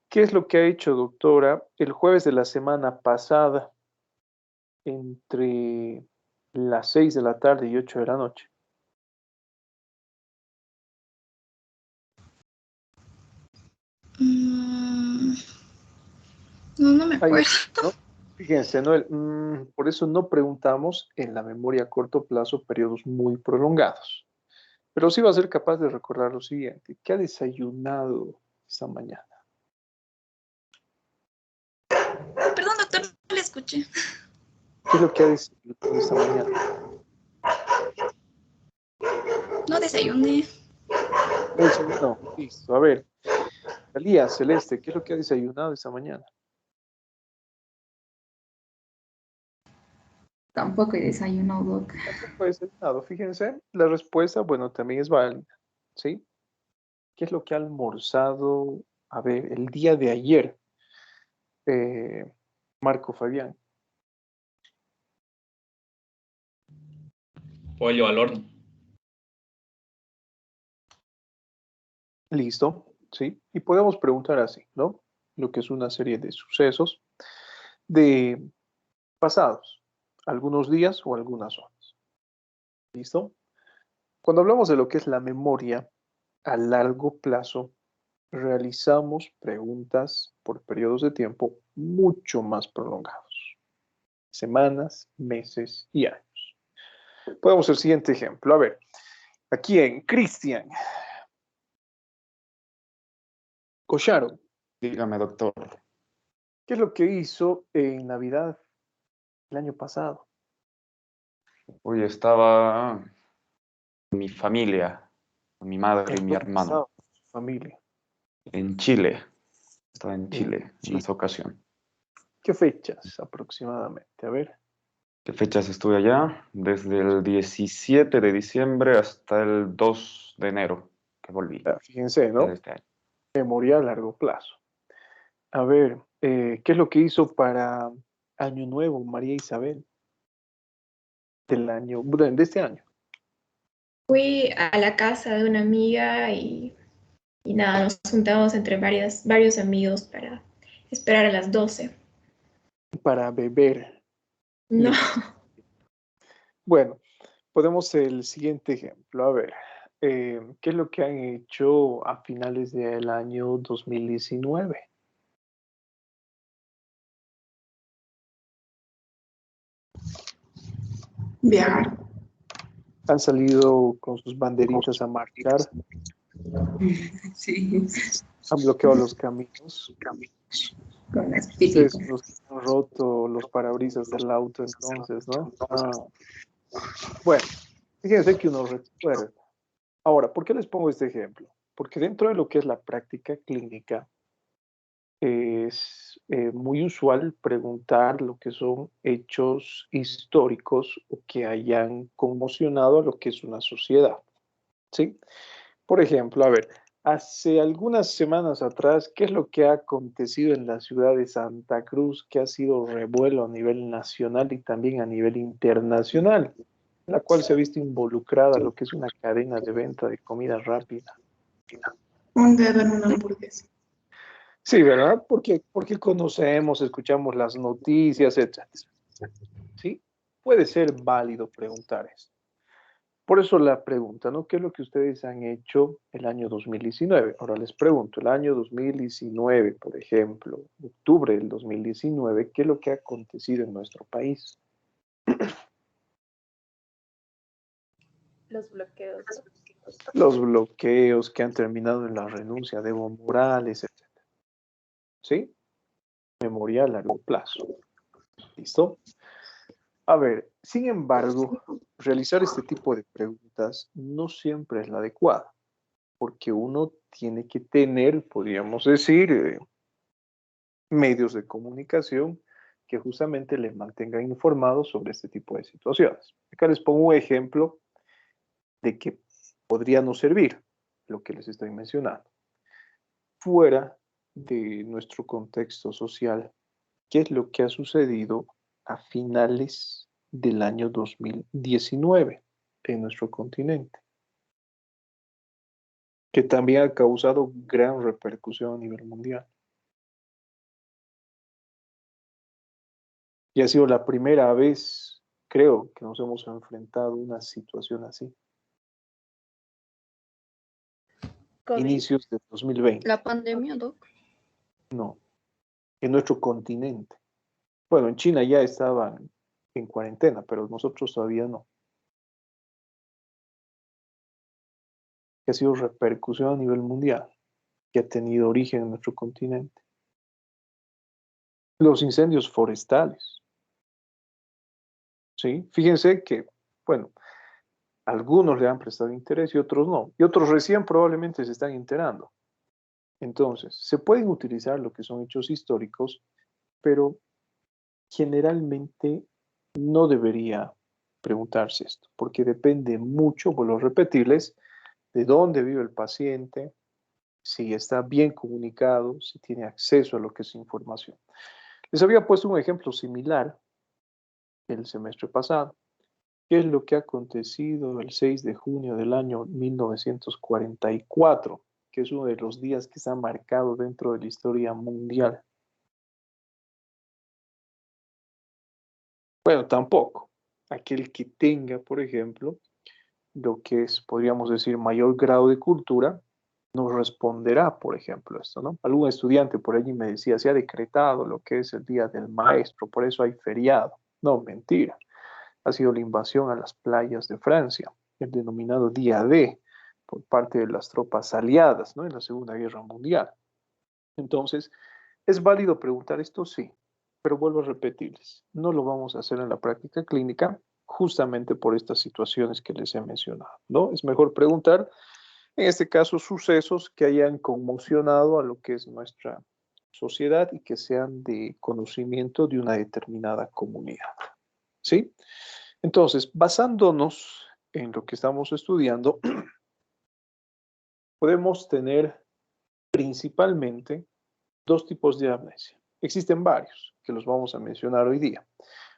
¿Qué es lo que ha hecho, doctora, el jueves de la semana pasada entre las 6 de la tarde y 8 de la noche? No me Ahí acuerdo. está, ¿no? Fíjense, ¿no? Por eso no preguntamos en la memoria a corto plazo periodos muy prolongados. Pero sí va a ser capaz de recordar lo siguiente. ¿Qué ha desayunado esta mañana? Perdón, doctor, no le escuché. ¿Qué es lo que ha desayunado esta mañana? No desayuné. No desayunó. Listo. A ver. Talía, Celeste, ¿qué es lo que ha desayunado esta mañana? Tampoco he desayunado, Doc. Tampoco ha desayunado. Fíjense, la respuesta, bueno, también es válida. ¿Sí? ¿Qué es lo que ha almorzado? A ver, el día de ayer, Marco Fabián. Pollo al horno. Listo, ¿sí? Y podemos preguntar así, ¿no? Lo que es una serie de sucesos de pasados, algunos días o algunas horas. ¿Listo? Cuando hablamos de lo que es la memoria a largo plazo, realizamos preguntas por periodos de tiempo mucho más prolongados, semanas, meses y años. Podemos el siguiente ejemplo. A ver, aquí en Cristian. Cocharon, Dígame, doctor. ¿qué es lo que hizo en Navidad el año pasado? Hoy estaba mi familia, con mi madre y ¿En mi dónde estaba hermano, su familia? en Chile. Estaba en En Chile en Chile. esa ocasión. ¿Qué fechas aproximadamente? A ver, ¿Qué fechas estuve allá? Desde el 17 de diciembre hasta el 2 de enero que volví fíjense, de ¿no? este año. Memoria a largo plazo. A ver, ¿qué es lo que hizo para Año Nuevo María Isabel del año, bueno, de este año? Fui a la casa de una amiga y nada, nos juntamos entre varios amigos para esperar a las 12. Para beber. No, Listo. Bueno, podemos el siguiente ejemplo. A ver, ¿qué es lo que han hecho a finales del año 2019? Viajar. ¿Han salido con sus banderitas a marchar? Sí, ¿Han bloqueado los caminos? con las Ustedes típicas. son los que han roto los parabrisas del auto entonces, ¿no? Ah, bueno, fíjense que uno recuerda. Ahora, ¿por qué les pongo este ejemplo? Porque dentro de lo que es la práctica clínica, es muy usual preguntar lo que son hechos históricos o que hayan conmocionado a lo que es una sociedad, ¿sí? Por ejemplo, a ver, hace algunas semanas atrás, ¿qué es lo que ha acontecido en la ciudad de Santa Cruz que ha sido revuelo a nivel nacional y también a nivel internacional, en la cual se ha visto involucrada lo que es una cadena de venta de comida rápida? Un dedo en una hamburguesa. Sí, ¿verdad? Porque conocemos, escuchamos las noticias, etcétera. ¿Sí? Puede ser válido preguntar esto. Por eso la pregunta, ¿no? ¿Qué es lo que ustedes han hecho el año 2019? Ahora les pregunto, el año 2019, por ejemplo, octubre del 2019, ¿qué es lo que ha acontecido en nuestro país? Los bloqueos. Los bloqueos que han terminado en la renuncia de Evo Morales, etcétera. ¿Sí? Memoria a largo plazo. ¿Listo? A ver, sin embargo, realizar este tipo de preguntas no siempre es la adecuada, porque uno tiene que tener, podríamos decir, medios de comunicación que justamente le mantengan informados sobre este tipo de situaciones. Acá les pongo un ejemplo de que podría no servir lo que les estoy mencionando. Fuera de nuestro contexto social, ¿qué es lo que ha sucedido a finales del año 2019 en nuestro continente? Que también ha causado gran repercusión a nivel mundial. Y ha sido la primera vez, creo, que nos hemos enfrentado a una situación así. COVID. Inicios de 2020. la pandemia, Doc. No. en nuestro continente. Bueno, en China ya estaban en cuarentena, pero nosotros todavía no. Que ha sido repercusión a nivel mundial, que ha tenido origen en nuestro continente. Los incendios forestales. ¿Sí? Fíjense que, bueno, algunos le han prestado interés y otros no. Y otros recién probablemente se están enterando. Entonces, se pueden utilizar lo que son hechos históricos, pero generalmente no debería preguntarse esto, porque depende mucho, vuelvo a repetirles, de dónde vive el paciente, si está bien comunicado, si tiene acceso a lo que es información. Les había puesto un ejemplo similar el semestre pasado. ¿Qué es lo que ha acontecido el 6 de junio del año 1944, que es uno de los días que está marcado dentro de la historia mundial? Bueno, tampoco. Aquel que tenga, por ejemplo, lo que es, podríamos decir, mayor grado de cultura, nos responderá, por ejemplo, esto, ¿no? Algún estudiante por allí me decía, se ha decretado lo que es el Día del Maestro, por eso hay feriado. No, mentira. Ha sido la invasión a las playas de Francia, el denominado Día D, por parte de las tropas aliadas, ¿no? En la Segunda Guerra Mundial. Entonces, ¿es válido preguntar esto? Sí, pero vuelvo a repetirles, no lo vamos a hacer en la práctica clínica justamente por estas situaciones que les he mencionado, ¿no? Es mejor preguntar, en este caso, sucesos que hayan conmocionado a lo que es nuestra sociedad y que sean de conocimiento de una determinada comunidad, ¿sí? Entonces, basándonos en lo que estamos estudiando, podemos tener principalmente dos tipos de amnesia. Existen varios que los vamos a mencionar hoy día,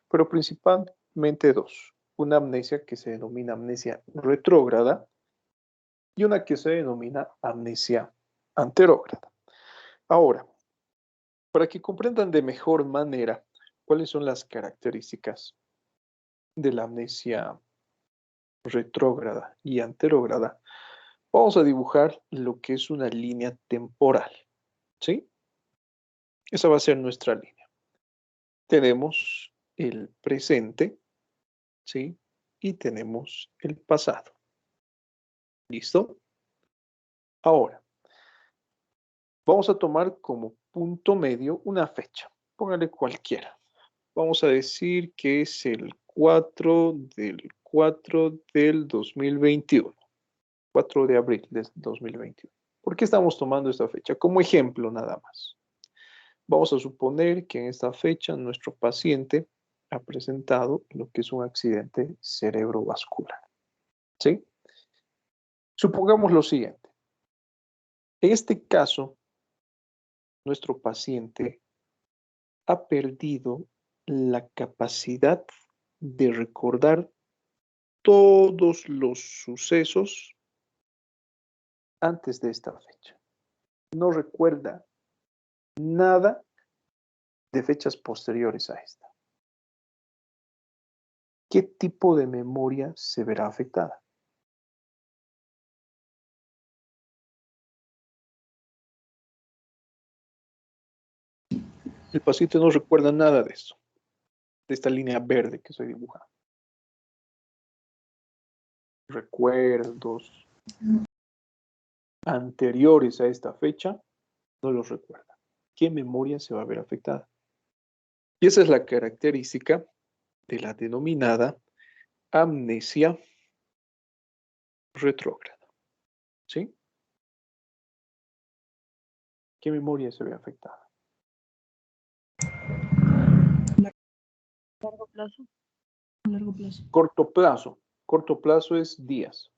pero principalmente dos. Una amnesia que se denomina amnesia retrógrada y una que se denomina amnesia anterógrada. Ahora, para que comprendan de mejor manera cuáles son las características de la amnesia retrógrada y anterógrada, vamos a dibujar lo que es una línea temporal, ¿sí? Esa va a ser nuestra línea. Tenemos el presente, ¿sí? Y tenemos el pasado. ¿Listo? Ahora, vamos a tomar como punto medio una fecha. Póngale cualquiera. Vamos a decir que es el 4 del 2021. 4 de abril del 2021. ¿Por qué estamos tomando esta fecha? Como ejemplo nada más. Vamos a suponer que en esta fecha nuestro paciente ha presentado lo que es un accidente cerebrovascular. ¿Sí? Supongamos lo siguiente. En este caso, nuestro paciente ha perdido la capacidad de recordar todos los sucesos antes de esta fecha. No recuerda nada de fechas posteriores a esta. ¿Qué tipo de memoria se verá afectada? El paciente no recuerda nada de eso, de esta línea verde que estoy dibujando. Recuerdos anteriores a esta fecha, no los recuerda. ¿Qué memoria se va a ver afectada? Y esa es la característica de la denominada amnesia retrógrada. ¿Sí? ¿Qué memoria se ve afectada? Largo plazo. Largo plazo. Corto plazo. Corto plazo es días.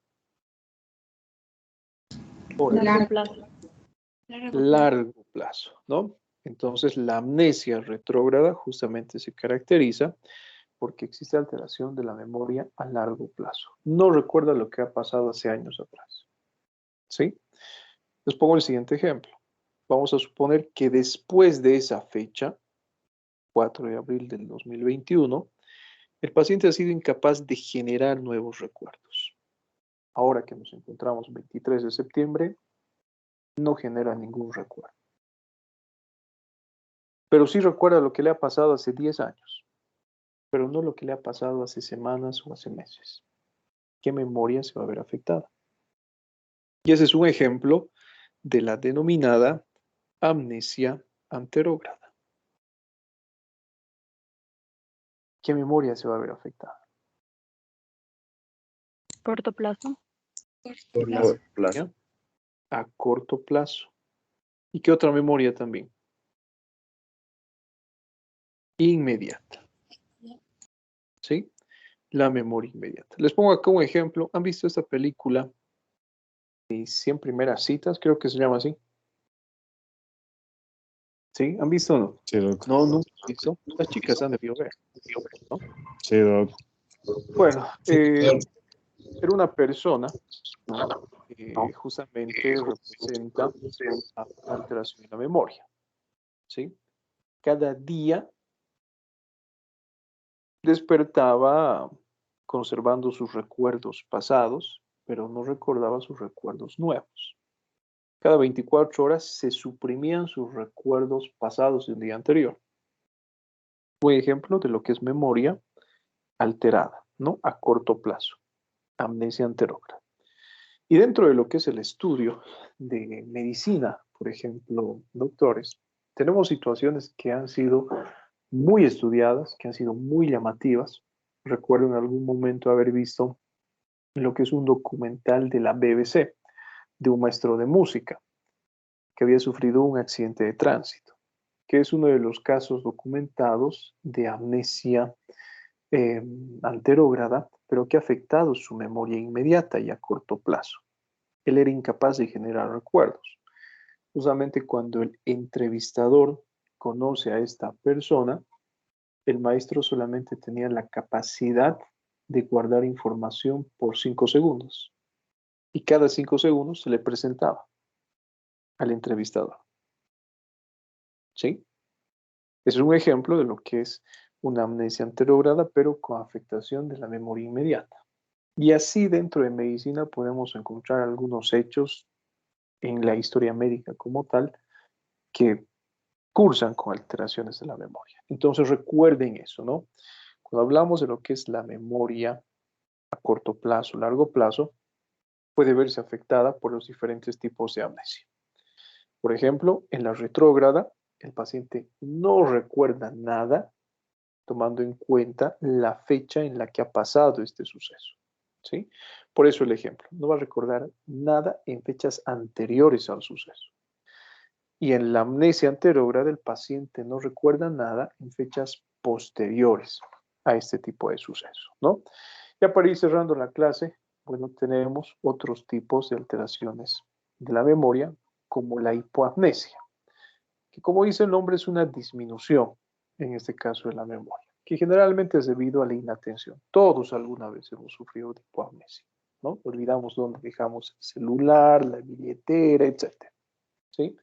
Horas. Largo plazo. Largo plazo, ¿no? Entonces, la amnesia retrógrada justamente se caracteriza porque existe alteración de la memoria a largo plazo. No recuerda lo que ha pasado hace años atrás. ¿Sí? Les pongo el siguiente ejemplo. Vamos a suponer que después de esa fecha, 4 de abril del 2021, el paciente ha sido incapaz de generar nuevos recuerdos. Ahora que nos encontramos 23 de septiembre, no genera ningún recuerdo. pero sí recuerda lo que le ha pasado hace 10 años, pero no lo que le ha pasado hace semanas o hace meses. ¿Qué memoria se va a ver afectada? Y ese es un ejemplo de la denominada amnesia anterógrada. ¿Qué memoria se va a ver afectada? Corto plazo. Plazo. A corto plazo. ¿Y qué otra memoria también? Inmediata. ¿Sí? La memoria inmediata. Les pongo acá un ejemplo. ¿Han visto esta película? 100 primeras citas, creo que se llama así. ¿Sí? ¿Han visto o no? Sí, Doc. No, nunca han visto. Las chicas han debido ver, ¿no? Sí, Doc. Bueno, era una persona, ¿no? Que justamente representa a una alteración en la memoria, ¿sí? Cada día despertaba conservando sus recuerdos pasados, pero no recordaba sus recuerdos nuevos. Cada 24 horas se suprimían sus recuerdos pasados de un día anterior. Un ejemplo de lo que es memoria alterada, ¿no? A corto plazo, amnesia anterógrada. Y dentro de lo que es el estudio de medicina, por ejemplo, doctores, tenemos situaciones que han sido muy estudiadas, que han sido muy llamativas. Recuerdo en algún momento haber visto lo que es un documental de la BBC, de un maestro de música que había sufrido un accidente de tránsito, que es uno de los casos documentados de amnesia anterógrada, pero que ha afectado su memoria inmediata y a corto plazo. Él era incapaz de generar recuerdos. Justamente cuando el entrevistador conoce a esta persona, el maestro solamente tenía la capacidad de guardar información por 5 segundos. Y cada 5 segundos se le presentaba al entrevistador. ¿Sí? Es un ejemplo de lo que es una amnesia anterógrada, pero con afectación de la memoria inmediata. Y así dentro de medicina podemos encontrar algunos hechos en la historia médica como tal que cursan con alteraciones de la memoria. Entonces recuerden eso, ¿no? Cuando hablamos de lo que es la memoria a corto plazo, largo plazo, puede verse afectada por los diferentes tipos de amnesia. Por ejemplo, en la retrógrada, el paciente no recuerda nada tomando en cuenta la fecha en la que ha pasado este suceso, ¿sí? Por eso el ejemplo, no va a recordar nada en fechas anteriores al suceso. Y en la amnesia anterógrada, el paciente no recuerda nada en fechas posteriores a este tipo de suceso, ¿no? Ya para ir cerrando la clase, bueno, tenemos otros tipos de alteraciones de la memoria, como la hipoamnesia, que como dice el nombre es una disminución, en este caso de la memoria, que generalmente es debido a la inatención. Todos alguna vez hemos sufrido de hipoamnesia, ¿no? Olvidamos dónde dejamos el celular, la billetera, etc. ¿Sí?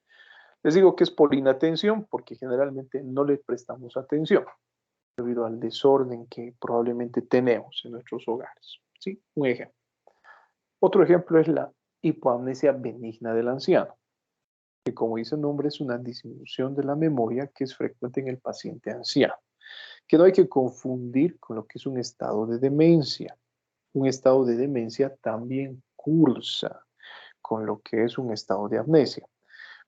Les digo que es por inatención porque generalmente no le prestamos atención debido al desorden que probablemente tenemos en nuestros hogares. ¿Sí? Un ejemplo. Otro ejemplo es la hipoamnesia benigna del anciano, que como dice el nombre es una disminución de la memoria que es frecuente en el paciente anciano, que no hay que confundir con lo que es un estado de demencia. Un estado de demencia también cursa con lo que es un estado de amnesia.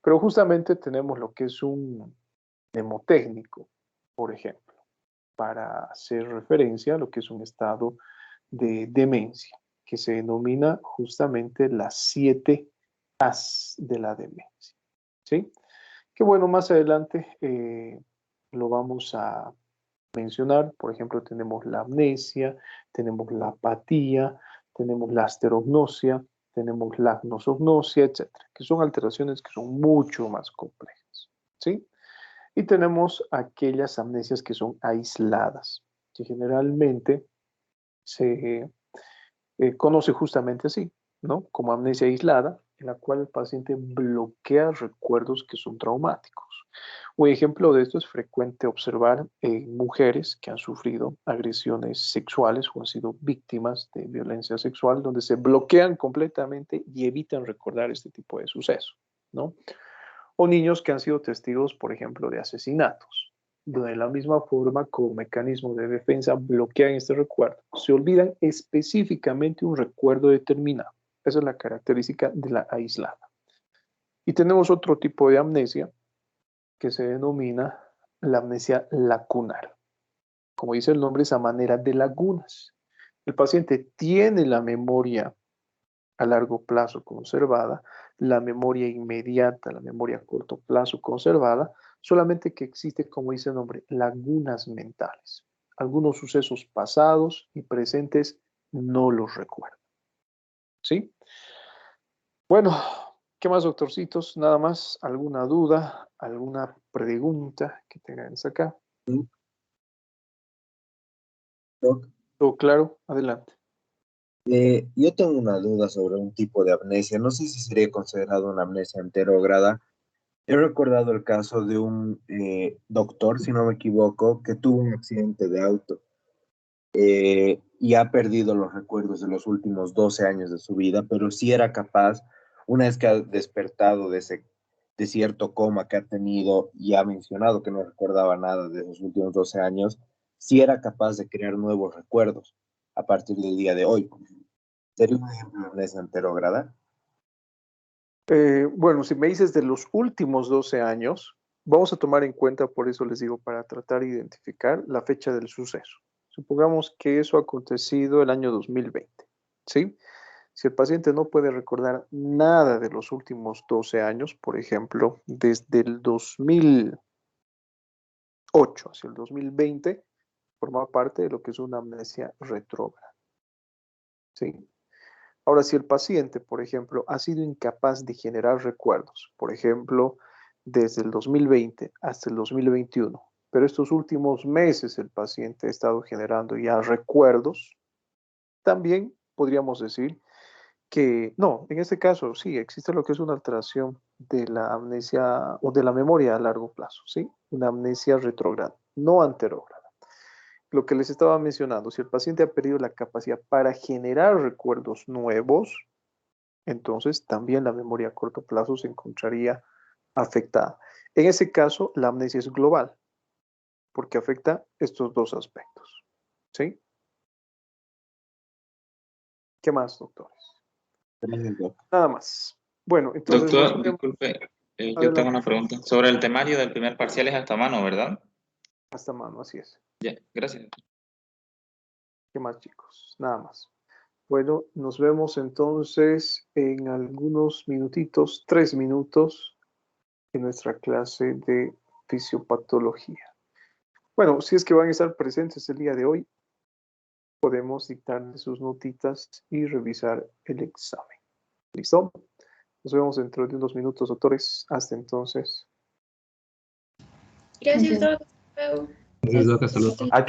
Pero justamente tenemos lo que es un mnemotécnico, por ejemplo, para hacer referencia a lo que es un estado de demencia, que se denomina justamente las 7 As de la demencia. ¿Sí? Que bueno, más adelante lo vamos a mencionar. Por ejemplo, tenemos la amnesia, tenemos la apatía, tenemos la asterognosia, tenemos la agnosognosia, etcétera, que son alteraciones que son mucho más complejas, ¿sí? Y tenemos aquellas amnesias que son aisladas, que generalmente se conoce justamente así, ¿no? Como amnesia aislada, en la cual el paciente bloquea recuerdos que son traumáticos. Un ejemplo de esto es frecuente observar en mujeres que han sufrido agresiones sexuales o han sido víctimas de violencia sexual, donde se bloquean completamente y evitan recordar este tipo de sucesos, ¿no? o niños que han sido testigos, por ejemplo, de asesinatos. De la misma forma, como mecanismo de defensa, bloquean este recuerdo. Se olvidan específicamente un recuerdo determinado. Esa es la característica de la aislada. Y tenemos otro tipo de amnesia que se denomina la amnesia lacunar. Como dice el nombre, es a manera de lagunas. El paciente tiene la memoria a largo plazo conservada, la memoria inmediata, la memoria a corto plazo conservada, solamente que existe, como dice el nombre, lagunas mentales. Algunos sucesos pasados y presentes no los recuerda. ¿Sí? Bueno, ¿qué más, doctorcitos? Nada más, ¿alguna duda, alguna pregunta que tengan acá? Doc, ¿Todo claro? Adelante. yo tengo una duda sobre un tipo de amnesia. No sé si sería considerado una amnesia anterógrada. He recordado el caso de un doctor, si no me equivoco, que tuvo un accidente de auto y ha perdido los recuerdos de los últimos 12 años de su vida, pero sí era capaz, una vez que ha despertado de cierto coma que ha tenido y ha mencionado que no recordaba nada de esos últimos 12 años, sí era capaz de crear nuevos recuerdos a partir del día de hoy. ¿Sería un ejemplo de amnesia anterógrada? Bueno, si me dices de los últimos 12 años, vamos a tomar en cuenta, por eso les digo, para tratar de identificar la fecha del suceso. Supongamos que eso ha acontecido el año 2020, ¿sí? Si el paciente no puede recordar nada de los últimos 12 años, por ejemplo, desde el 2008 hacia el 2020, forma parte de lo que es una amnesia retrógrada, ¿sí? Ahora, si el paciente, por ejemplo, ha sido incapaz de generar recuerdos, por ejemplo, desde el 2020 hasta el 2021, pero estos últimos meses el paciente ha estado generando ya recuerdos, también podríamos decir que, no, en este caso sí, existe lo que es una alteración de la amnesia o de la memoria a largo plazo, ¿sí? Una amnesia retrógrada, no anterógrada. Lo que les estaba mencionando, si el paciente ha perdido la capacidad para generar recuerdos nuevos, entonces también la memoria a corto plazo se encontraría afectada. En ese caso, la amnesia es global, porque afecta estos dos aspectos. ¿Sí? ¿Qué más, doctores? Nada más. Bueno, entonces Doctor, nos vemos. disculpe, yo tengo Adelante. una pregunta. Sobre el temario del primer parcial es hasta mano, ¿verdad? Hasta mano, así es. Ya, gracias. ¿Qué más, chicos? Nada más. Bueno, nos vemos entonces en algunos minutitos, 3 minutos, en nuestra clase de fisiopatología. Bueno, si es que van a estar presentes el día de hoy, podemos dictarle sus notitas y revisar el examen. ¿Listo? Nos vemos dentro de unos minutos, doctores. Hasta entonces. Gracias, doctor. Gracias, Doc. Hasta luego. ¿A qué